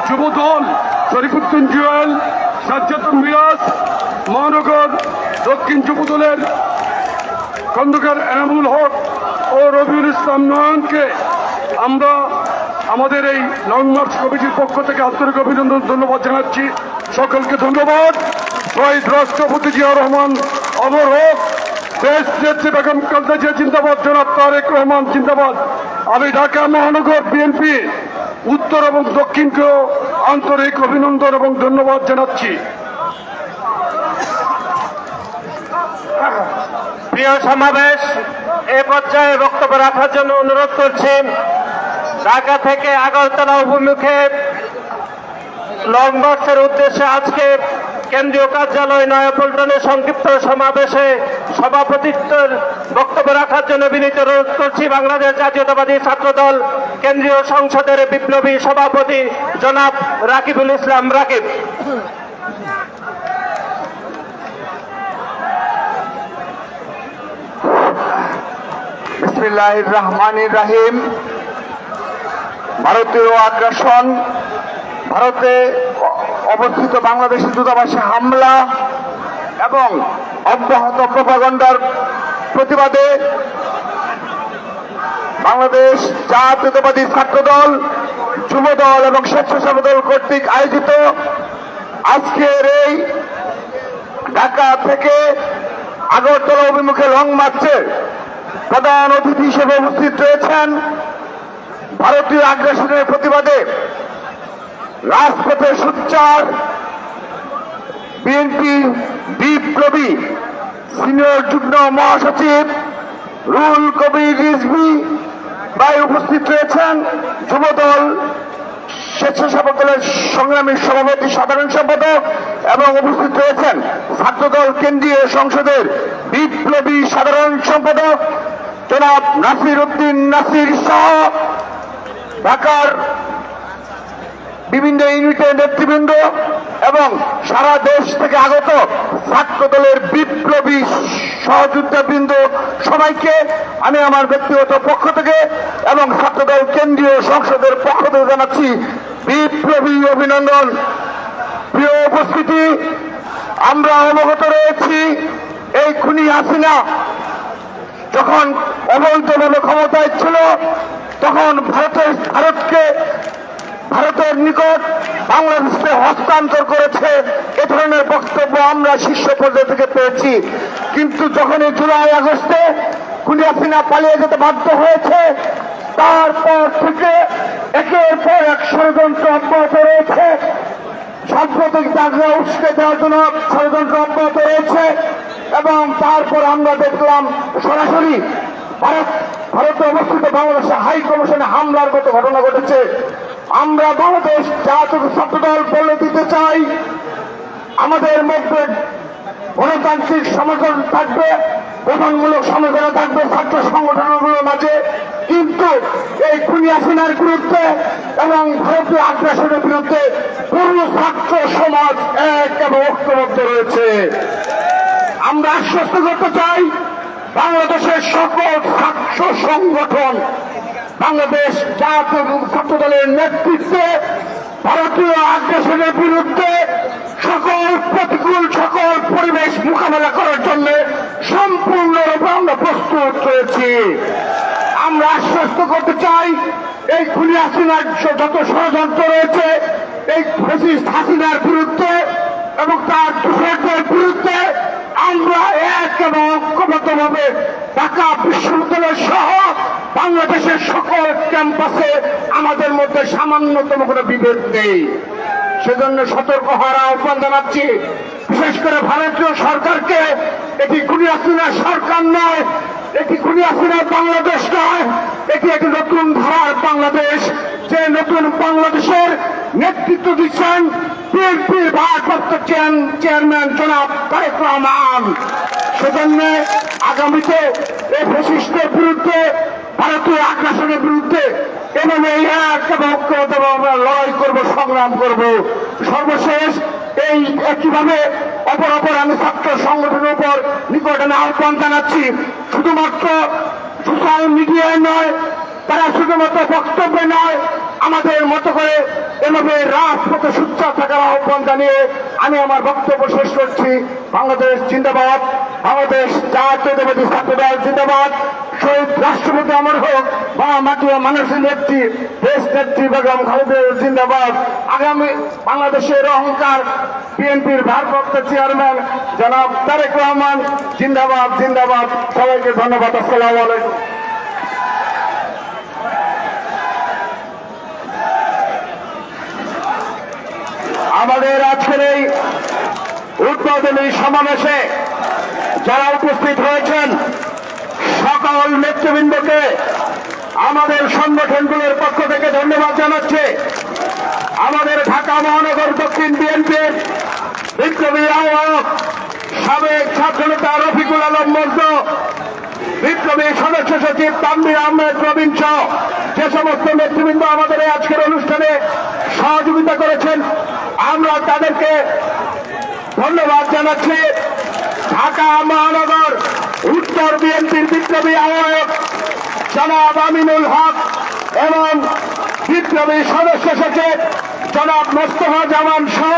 Speaker 1: যুবদল শরীফুদ্দিন জুয়েল, সাজ্জাদুল মিরাজ, মহানগর দক্ষিণ যুবদলের খন্দকার এনামুল হক ও রবিউল ইসলাম নয়নকে আমরা আমাদের এই লং মার্চ কমিটির পক্ষ থেকে আন্তরিক অভিনন্দন, ধন্যবাদ জানাচ্ছি। সকলকে ধন্যবাদ। শহীদ রাষ্ট্রপতি জিয়া রহমান অমর হোক, দেশ নেত্রী বেগম খালেদা জিয়া জিন্দাবাদ, জনাব তারেক রহমান জিন্দাবাদ। আমি ঢাকা মহানগর বিএনপি উত্তর এবং দক্ষিণকে আন্তরিক অভিনন্দন এবং ধন্যবাদ জানাচ্ছি।
Speaker 2: প্রিয় সমাবেশ, এ পর্যায়ে বক্তব্য রাখার জন্য অনুরোধ করছি ঢাকা থেকে আগরতলা অভিমুখে লং মার্চের উদ্দেশ্যে আজকে কেন্দ্রীয় কার্যালয় নয়াপল্টনে সংক্ষিপ্ত সমাবেশে সভাপতিত্বের বক্তব্য রাখার জন্য বিনীত অনুরোধ করছি বাংলাদেশ জাতীয়তাবাদী ছাত্রদল কেন্দ্রীয় সংসদের বিপ্লবী সভাপতি জনাব রাকিবুল ইসলাম রাকিব।
Speaker 3: বিসমিল্লাহির রহমানির রহিম। ভারতীয় আগ্রাসন, ভারতে অবস্থিত বাংলাদেশের দূতাবাসে হামলা এবং অব্যাহত প্রপাগান্ডার প্রতিবাদে বাংলাদেশ জাতীয়তাবাদী ছাত্রদল, যুবদল এবং স্বেচ্ছাসেবক দল কর্তৃক আয়োজিত আজকের এই ঢাকা থেকে আগরতলা অভিমুখে লং মার্চে প্রধান অতিথি হিসেবে উপস্থিত রয়েছেন ভারতীয় আগ্রাসনের প্রতিবাদে রাজপথে সোচ্চার বিএনপি বিপ্লবী সিনিয়র যুগ্ম মহাসচিব রুহুল কবির রিজভী ভাই উপস্থিত রয়েছেন, যুবদল স্বেচ্ছাসেবক দলের সংগ্রামী সভাপতি সাধারণ সম্পাদক এবং উপস্থিত রয়েছেন ছাত্রদল কেন্দ্রীয় সংসদের বিপ্লবী সাধারণ সম্পাদক জনাব নাসির উদ্দিন নাসির সহ ঢাকার বিভিন্ন ইউনিটের নেতৃবৃন্দ এবং সারা দেশ থেকে আগত ছাত্রদলের বিপ্লবী সহযোদ্ধাবৃন্দ সবাইকে আমি আমার ব্যক্তিগত পক্ষ থেকে এবং ছাত্রদল কেন্দ্রীয় সংসদের পক্ষ থেকে জানাচ্ছি বিপ্লবী অভিনন্দন। প্রিয় উপস্থিতি, আমরা অবগত রয়েছি এই খুনি হাসিনা যখন অবৈধভাবে ক্ষমতায় ছিল তখন ভারতের নিকট বাংলাদেশকে হস্তান্তর করেছে, এ ধরনের বক্তব্য আমরা শীর্ষ পর্যায় থেকে পেয়েছি। কিন্তু যখন এই জুলাই আগস্টে খুনি হাসিনা পালিয়ে যেতে বাধ্য হয়েছে, তারপর থেকে একের পর এক ষড়যন্ত্র অব্যাহত রয়েছে, সাম্প্রতিক দাগা উস্কে দেওয়ার জন্য ষড়যন্ত্র অব্যাহত রয়েছে এবং তারপর আমরা দেখলাম সরাসরি ভারতে অবস্থিত বাংলাদেশে হাই কমিশনে হামলার মতো ঘটনা ঘটেছে। আমরা বাংলাদেশ জাতীয় ছাত্রদল বলে দিতে চাই, আমাদের মধ্যে গণতান্ত্রিক সমালোচনা থাকবে, গঠনমূলক সমালোচনা থাকবে ছাত্র সংগঠনগুলোর মাঝে, কিন্তু এই খুনি হাসিনার বিরুদ্ধে এবং ভারতীয় আগ্রাসনের বিরুদ্ধে পূর্ণ ছাত্র সমাজ এক এবং ঐক্যবদ্ধ রয়েছে। আমরা আশ্বস্ত করতে চাই বাংলাদেশের সকল ছাত্র সংগঠন বাংলাদেশ জাতীয় ছাত্রদলের নেতৃত্বে ভারতীয় আগ্রাসনের বিরুদ্ধে সকল পরিবেশ মোকাবেলা করার জন্য সম্পূর্ণরূপে আমরা প্রস্তুত রয়েছি। আমরা আশ্বস্ত করতে চাই এই খুনি হাসিনার যত ষড়যন্ত্র রয়েছে এই ফ্যাসিস্ট হাসিনার বিরুদ্ধে এবং তার দূষকদের বিরুদ্ধে আমরা এক এবং ঐক্যবদ্ধভাবে ঢাকা বিশ্ববিদ্যালয় সহ বাংলাদেশের সকল ক্যাম্পাসে আমাদের মধ্যে সামান্যতম কোনো বিভেদ নেই। সেজন্য সতর্ক হওয়ার আহ্বান জানাচ্ছি, বিশেষ করে ভারতীয় সরকারকে। এটি খুনি হাসিনার সরকার নয়, এটি খুনি হাসিনার বাংলাদেশ নয়, এটি একটি নতুন ধারার বাংলাদেশ, যে নতুন বাংলাদেশের নেতৃত্ব দিচ্ছেন বিএনপির ভারপ্রাপ্ত চেয়ারম্যান জনাব তারেক রহমান। সেজন্য আগামীতে এই ফ্যাসিস্টের বিরুদ্ধে, ভারতীয় আগ্রাসনের বিরুদ্ধে এভাবে এক এবং ঐক্যবদ্ধভাবে আমরা লড়াই করব, সংগ্রাম করব। সর্বশেষ এই একইভাবে অপর আমি ছাত্র সংগঠনের উপর নিকট আমি আহ্বান জানাচ্ছি, শুধুমাত্র সোশ্যাল মিডিয়ায় নয়, তারা শুধুমাত্র বক্তব্যে নয়, আমাদের মতো করে এভাবে রাজপথে সোচ্চার থাকার আহ্বান জানিয়ে আমি আমার বক্তব্য শেষ করছি। বাংলাদেশ জিন্দাবাদ, বাংলাদেশ জাতীয়তাবাদী ছাত্রদল জিন্দাবাদ। শহীদ রাষ্ট্রপতি অমর হোক, মাটি ও মানুষের নেত্রী দেশ নেত্রী বেগম খালেদা জিন্দাবাদ। আগামী বাংলাদেশের অহংকার বিএনপির ভারপ্রাপ্ত চেয়ারম্যান জনাব তারেক রহমান জিন্দাবাদ জিন্দাবাদ। সবাইকে ধন্যবাদ। আসসালামু আলাইকুম। আমাদের আজকের এই উদ্বোধনী সমাবেশে যারা উপস্থিত হয়েছেন সকল নেতৃবৃন্দকে আমাদের সংগঠনগুলোর পক্ষ থেকে ধন্যবাদ জানাচ্ছি। আমাদের ঢাকা মহানগর দক্ষিণ বিএনপির বিপ্লবী আহ্বায়ক সাবেক ছাত্রনেতা রফিকুল আলম মজনু, বিপ্লবী সদস্য সচিব তানভীর আহমেদ প্রবীণ সহ যে সমস্ত নেতৃবৃন্দ আমাদের এই আজকের অনুষ্ঠানে সহযোগিতা করেছেন, আমরা তাদেরকে ধন্যবাদ জানাচ্ছি। ঢাকা মহানগর উত্তর বিএনপির বিপ্লবী আহ্বায়ক জনাব আমিনুল হক এবং বিপ্লবী সদস্য সচিব জনাব মোস্তফা জামান সহ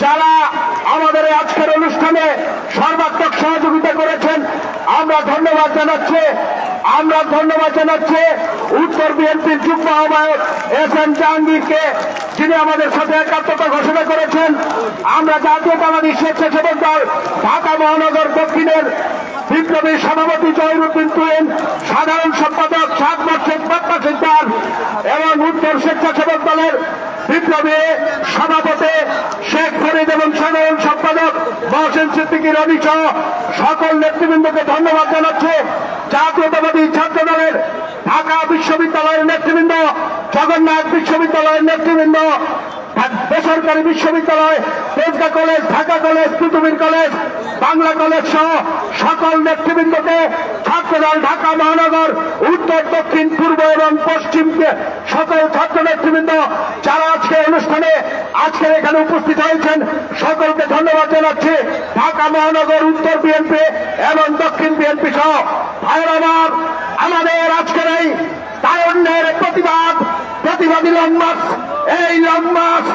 Speaker 3: যারা আমাদের এই আজকের অনুষ্ঠানে সর্বাত্মক সহযোগিতা করেছেন, আমরা ধন্যবাদ জানাচ্ছি। আমরা ধন্যবাদ জানাচ্ছি উত্তর বিএনপির যুগ্ম আহ্বায়ক এস এম জাহাঙ্গীরকে, যিনি আমাদের সাথে একাত্মতা ঘোষণা করেছেন। আমরা জাতীয়তাবাদী স্বেচ্ছাসেবক দল ঢাকা মহানগর দক্ষিণের বিপ্লবী সভাপতি জহিরুদ্দিন তুহিন, সাধারণ সম্পাদক সাদ মোর্শেদ পাটনা সিদ্ধার এবং উত্তর স্বেচ্ছাসেবক দলের বিপ্লবী সভাপতি শেখ ফরিদ এবং সাধারণ সম্পাদক মহসিন সিদ্দিকী রবি সহ সকল নেতৃবৃন্দকে ধন্যবাদ জানাচ্ছে। জাতীয়তাবাদী ছাত্র দলের ঢাকা বিশ্ববিদ্যালয়ের নেতৃবৃন্দ, জগন্নাথ বিশ্ববিদ্যালয়ের নেতৃবৃন্দ, বেসরকারি বিশ্ববিদ্যালয়, Tejgaon college, Dhaka college, Titumir college, Bangla college সহ সকল নেতৃবৃন্দকে, ছাত্রদল ঢাকা মহানগর উত্তর দক্ষিণ পূর্ব এবং পশ্চিম সকল ছাত্র নেতৃবৃন্দ যারা আজকে অনুষ্ঠানে আজকের এখানে উপস্থিত হয়েছেন সকলকে ধন্যবাদ জানাচ্ছি। ঢাকা মহানগর উত্তর বিএনপি এবং দক্ষিণ বিএনপি সহ ভাইয়ের আমার, আমাদের আজকের এই তারুণ্যের প্রতিবাদী লং মার্চ, এই লং মার্চ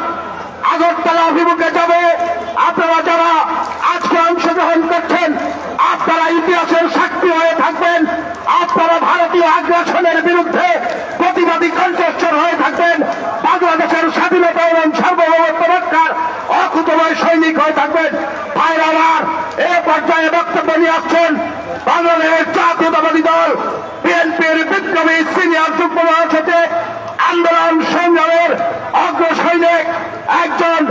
Speaker 3: আগরতলা অভিমুখে যাবে। আপনারা যারা আজকে অংশগ্রহণ করছেন, আপনারা ইতিহাসের সাক্ষী হয়ে থাকবেন। আপনারা ভারতীয় আগ্রাসনের বিরুদ্ধে প্রতিবাদী কণ্ঠস্বর হয়ে থাকবেন। বাংলাদেশের স্বাধীনতা এবং সার্বভৌমত্ব রক্ষার অকুতভয় সৈনিক হয়ে থাকবেন। ভাইরা আমার, এ পর্যায়ে বক্তব্য নিয়ে আসছেন বাংলাদেশ জাতীয়তাবাদী দল বিএনপির বিপ্লবী সিনিয়র যুগ্ম মহাসচিব, আন্দোলন সংগ্রামের অগ্র সৈনিক, একজন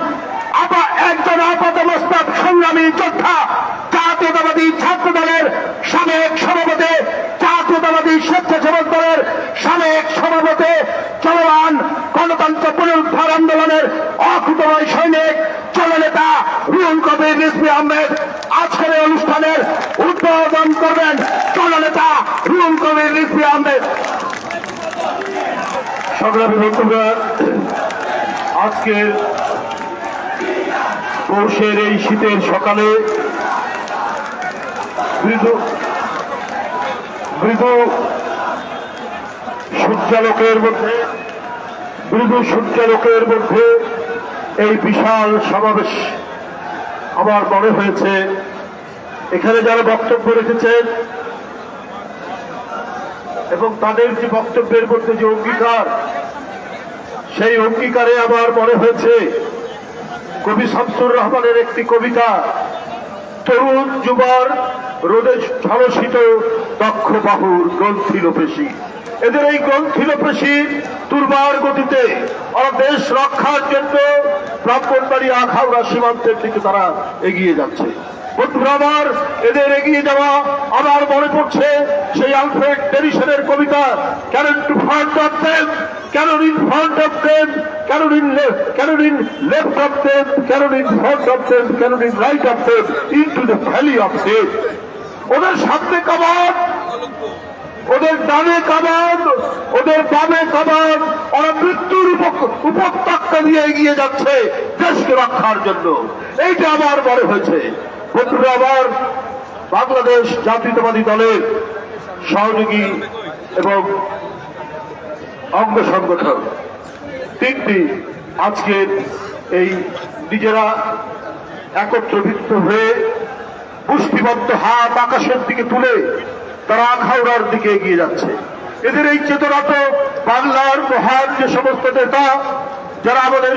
Speaker 3: আপাতমস্তক সংগ্রামী যোদ্ধা, জাতীয়তাবাদী ছাত্র দলের সাবেক সভাপতি, জাতীয়তাবাদী স্বেচ্ছাসেবক দলের সাবেক সভাপতি, চলমান গণতন্ত্র পুনরুদ্ধার আন্দোলনের অকুতভয় সৈনিক, জননেতা রুহুল কবির রিজভী আহমেদ আজকের এই অনুষ্ঠানের উদ্বোধন করবেন। জননেতা রুহুল কবির রিজভী আহমেদ।
Speaker 1: সংগ্রামী বন্ধুরা, আজকে পৌষের এই শীতের সকালে মৃদু সূর্যালোকের মধ্যে এই বিশাল সমাবেশ আমার মনে হয়েছে এখানে যারা বক্তব্য রেখেছেন এবং তাদের যে বক্তব্যের মধ্যে যে অঙ্গীকার, সেই অঙ্গীকারে আমার মনে হয়েছে কবি শামসুর রহমানের একটি কবিতা, তরুণ যুবার রোদে ঝলসিত দক্ষ বাহুর গ্রন্থিল পেশি। এদের এই গ্রন্থিল পেশি দুর্বার গতিতে ওরা দেশ রক্ষার জন্য ব্রাহ্মণবাড়িয়া আখাউড়া সীমান্তের দিকে তারা এগিয়ে যাচ্ছে। বন্ধুরা আমার, এদের এগিয়ে যাওয়া আমার মনে পড়ছে সেই আলফ্রেড টেনিসনের কবিতা, cannon to front of them, cannon in front of them, cannon in left of them, cannon in front of them, cannon in right of them, into the valley of death. ওদের সামনে কামান, ওদের ডানে কামান, ওদের বামে কামান, ওরা মৃত্যুর উপত্যকা দিয়ে এগিয়ে যাচ্ছে দেশকে রক্ষার জন্য। এইটা আমার মনে হয়েছে। বন্ধুরা আমার, বাংলাদেশ জাতীয়তাবাদী দলের সহযোগী এবং অঙ্গ সংগঠন তিনটি আজকের এই নিজেরা একত্রিত হয়ে
Speaker 3: মুষ্টিবদ্ধ হাত আকাশের দিকে তুলে তারা আখাউড়ার দিকে এগিয়ে যাচ্ছে। এদের এই চেতনা তো বাংলার মহান যে সমস্ত নেতা যারা আমাদের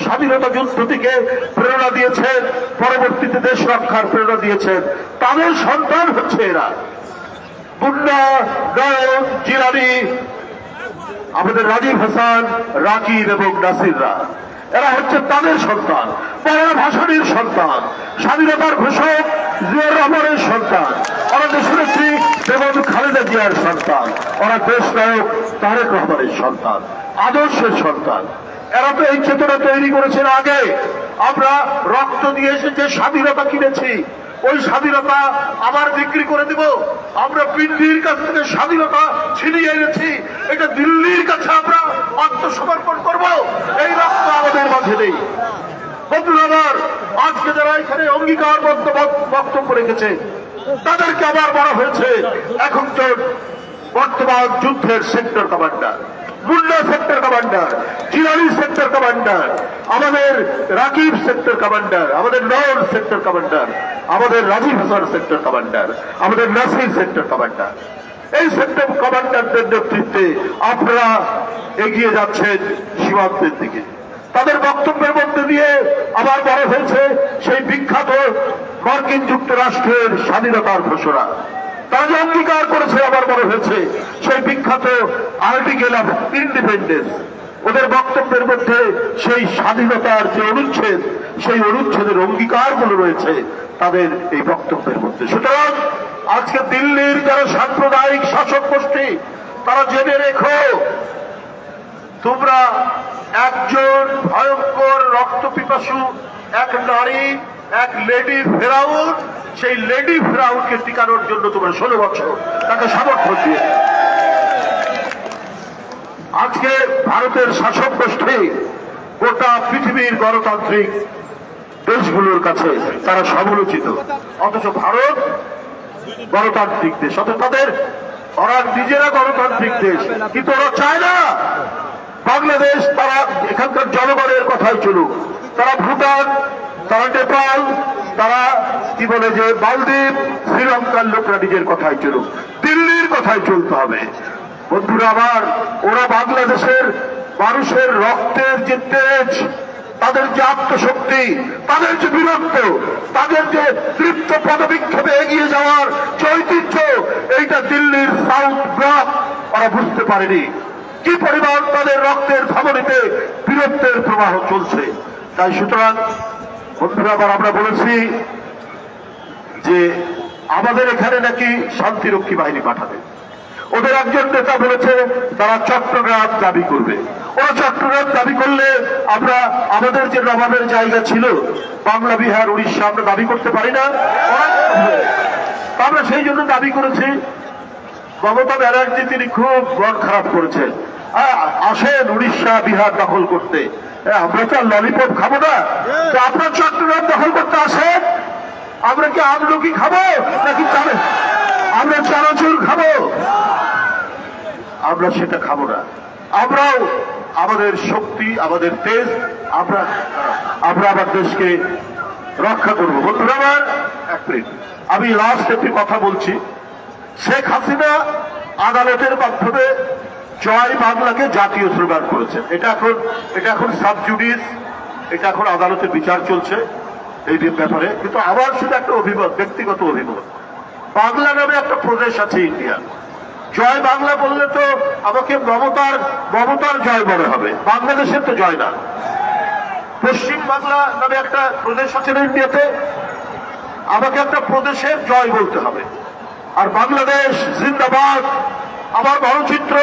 Speaker 3: স্বাধীনতা যুদ্ধ থেকে প্রেরণা দিয়েছেন, পরবর্তীতে দেশ রক্ষার প্রেরণা দিয়েছেন, তাদের সন্তান হচ্ছে এরা। মুন্না, নয়ন, জিলানি, আমাদের রাজীব হাসান, রাকিব এবং নাসিররা, এরা হচ্ছে তাদের সন্তান, বাংলা ভাষানীর সন্তান, স্বাধীনতার ঘোষক জিয়াউর রহমানের সন্তান, ওরা দেশনেত্রী বেগম খালেদা জিয়ার সন্তান, ওরা দেশ নায়ক তারেক রহমানের সন্তান, আদর্শের সন্তান। এরা তো এই চেতনা তৈরি করেছেন আগে। আমরা রক্ত দিয়ে এসে যে স্বাধীনতা কিনেছি, ওই স্বাধীনতা আবার বিক্রি করে দিব। আমরা দিল্লির কাছ থেকে স্বাধীনতা ছিনিয়ে এনেছি, এটা দিল্লির কাছে আমরা আত্মসমর্পণ করব, এই রক্ত আমাদের মাঝে নেই। বন্ধুরা আমার, আজকে যারা এখানে অঙ্গীকার বক্তব্য রেখেছে তাদেরকে আবার বলা হয়েছে এখন তো বর্তমান যুদ্ধের sector commander, Munna sector commander, Jilani sector commander, আমাদের রাকিব সেক্টর কমান্ডার, আমাদের নয়ন সেক্টর কমান্ডার, আমাদের রাজীব হাসান সেক্টর কমান্ডার, আমাদের নাসির সেক্টর কমান্ডার। এই সেক্টর কমান্ডারদের নেতৃত্বে আপনারা এগিয়ে যাচ্ছেন সীমান্তের দিকে। তাদের বক্তব্যের মধ্যে দিয়ে আবার বলা হয়েছে সেই বিখ্যাত মার্কিন যুক্তরাষ্ট্রের স্বাধীনতার ঘোষণা। তারা যে অঙ্গীকার করেছে আবার বলা হয়েছে সেই বিখ্যাত আর্টিকেল অফ ইন্ডিপেন্ডেন্স। ওদের বক্তব্যের মধ্যে সেই স্বাধীনতার যে অনুচ্ছেদ, সেই অনুচ্ছেদের অঙ্গীকারগুলো রয়েছে তাদের এই বক্তব্যের মধ্যে। সুতরাং আজকে দিল্লির যারা সাম্প্রদায়িক শাসক গোষ্ঠী, তারা জেনে রেখো, তোমরা একজন ভয়ঙ্কর রক্তপিপাসু এক নারী, এক লেডি ফেরাউন, সেই লেডি ফেরাউনকে টিকানোর জন্য তোমরা 16 বছর তাকে সমর্থন দিয়ে আজকে ভারতের শাসক গোষ্ঠী গোটা পৃথিবীর গণতান্ত্রিক দেশগুলোর কাছে তারা সমালোচিত, অথচ ভারত গণতান্ত্রিক দেশ, অথচ তাদের ওরা নিজেরা গণতান্ত্রিক দেশ, কিন্তু ওরা চায় না বাংলাদেশ তারা এখানকার জনগণের কথাই চলুক। তারা ভুটান, তারা নেপাল, তারা কি বলে যে মালদ্বীপ, শ্রীলঙ্কার লোকরা নিজের কথাই চলুক, দিল্লির কথাই চলতে হবে। বন্ধুরা আমার, ওরা বাংলাদেশের মানুষের রক্তের যে তেজ, তাদের যে আত্মশক্তি, তাদের যে বীরত্ব, তাদের যে তৃপ্ত পদবিক্ষেপে এগিয়ে যাওয়ার যে ঐতিহ্য, এইটা দিল্লির সাউথ ব্লক ওরা বুঝতে পারেনি। কি পরিমাণ তাদের রক্তের ধমনীতে বীরত্বের প্রবাহ চলছে। তাই সুতরাং বন্ধুরা আবার আমরা বলেছি যে আমাদের এখানে নাকি শান্তিরক্ষী বাহিনী পাঠাবে। ওদের একজন নেতা বলেছে তারা চট্টগ্রাম দাবি করবে। ওরা চট্টগ্রাম দাবি করলে আমরা আমাদের যে নবাবের জায়গা ছিল বাংলা, বিহার, উড়িষ্যা আমরা দাবি করতে পারি না। আমরা সেই জন্য দাবি করেছি। মমতা ব্যানার্জি তিনি খুব মন খারাপ করেছেন, আসেন উড়িষ্যা, বিহার দখল করতে। আমরা তো ললিপপ খাবো না, আপনার চট্টগ্রাম দখল করতে আসেন। আমরা কি আমলকি খাবো নাকি আমরা চানাচুর খাবো? আমরা সেটা খাবো না। আমরাও আমাদের শক্তি, আমাদের তেজ, আমরা আমার দেশকে রক্ষা করবো। বন্ধুরা আমার, এক মিনিট, আমি লাস্ট একটি কথা বলছি। শেখ হাসিনা আদালতের মাধ্যমে জয় বাংলাকে জাতীয় স্লোগান করেছেন। এটা এখন সাবজুডিস, এটা এখন আদালতের বিচার চলছে এই ব্যাপারে। কিন্তু আমার শুধু একটা অভিমত, ব্যক্তিগত অভিমত, বাংলা নামে একটা প্রদেশ আছে ইন্ডিয়া। জয় বাংলা বললে তো আমাকে মমতার জয় মনে হবে, বাংলাদেশের তো জয় না। পশ্চিম বাংলা নামে একটা প্রদেশ আছে না ইন্ডিয়াতে, আমাকে একটা প্রদেশের জয় বলতে হবে। আর বাংলাদেশ জিন্দাবাদ, আমার বড়চিত্র,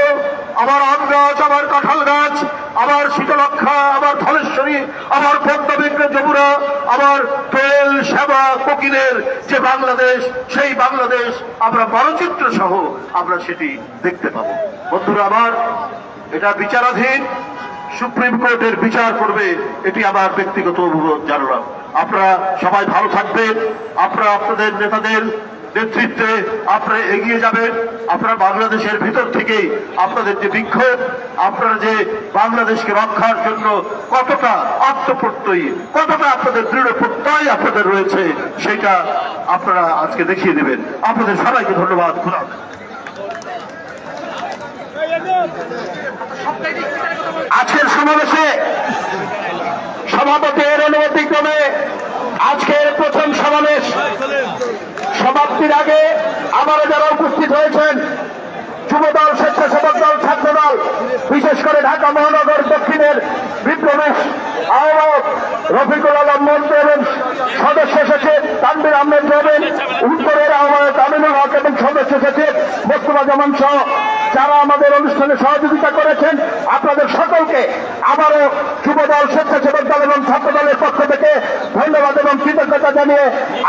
Speaker 3: আমার আম গাছ, আমার কাঁঠাল গাছ, আমার শীতলক্ষা, আমার ধলেশ্বরী, আমার পদ্মবিগ্নে যমুনা, আমার দোয়েল, শ্যামা, কোকিলের যে বাংলাদেশ, সেই বাংলাদেশ আমরা বড়চিত্র সহ আমরা সেটি দেখতে পাবো। বন্ধুরা আমার, এটা বিচারাধীন, সুপ্রিম কোর্টের বিচার করবে, এটি আমার ব্যক্তিগত অভিমত জানালাম। আপনারা সবাই ভালো থাকবেন, আপনারা আপনাদের নেতাদের
Speaker 4: নেতৃত্বে আপনারা এগিয়ে যাবেন। আপনারা বাংলাদেশের ভিতর থেকে আপনাদের যে বিক্ষোভ, আপনারা যে বাংলাদেশকে রক্ষার জন্য কতটা আত্মপ্রত্যয়ী, কতটা আপনাদের দৃঢ় প্রত্যয় আপনাদের রয়েছে, সেটা আপনারা আজকে দেখিয়ে দেবেন। আপনাদের সবাইকে ধন্যবাদ। খোদা হাফেজ।
Speaker 3: আজকের সমাবেশে সভাপতির অনুমতিক্রমে আজকের প্রথম সমাবেশ সমাপ্তির আগে আবারও যারা উপস্থিত হয়েছেন, যুবদল, স্বেচ্ছাসেবক দল, ছাত্রদল, বিশেষ করে ঢাকা মহানগর দক্ষিণের বিপ্লবী আহ্বায়ক রফিকুল আলম মন্ত্রী এবং সদস্য সচিব তানভীর আহমেদ রবেন, উত্তরের আহ্বায়ক আমিনুল হক এবং সদস্য সচিব মোস্তফা জামান সহ যারা আমাদের অনুষ্ঠানে সহযোগিতা করেছেন, আপনাদের সকলকে আবারও যুবদল, স্বেচ্ছাসেবক দল এবং ছাত্রদলের পক্ষ থেকে ধন্যবাদ এবং কৃতজ্ঞতা জানিয়ে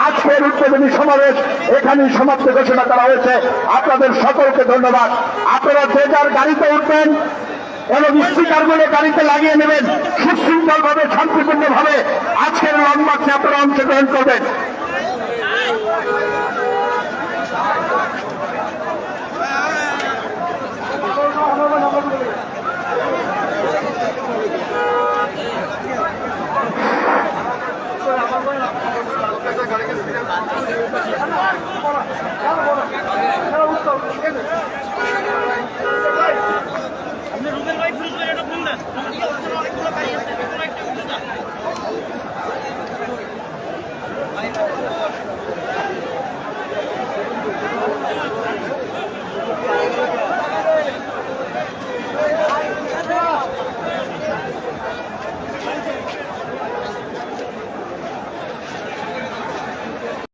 Speaker 3: আজকের উদ্বোধনী সমাবেশ এখানেই সমাপ্তি ঘোষণা করা হয়েছে। আপনাদের সকলকে ধন্যবাদ। আপনারা যে যার গাড়িতে উঠবেন এবং স্পিকারগুলো গাড়িতে লাগিয়ে নেবেন, সুশৃঙ্খল ভাবে, শান্তিপূর্ণ ভাবে আজকের লং মার্চে আপনারা অংশগ্রহণ করবেন।
Speaker 1: গাড়ি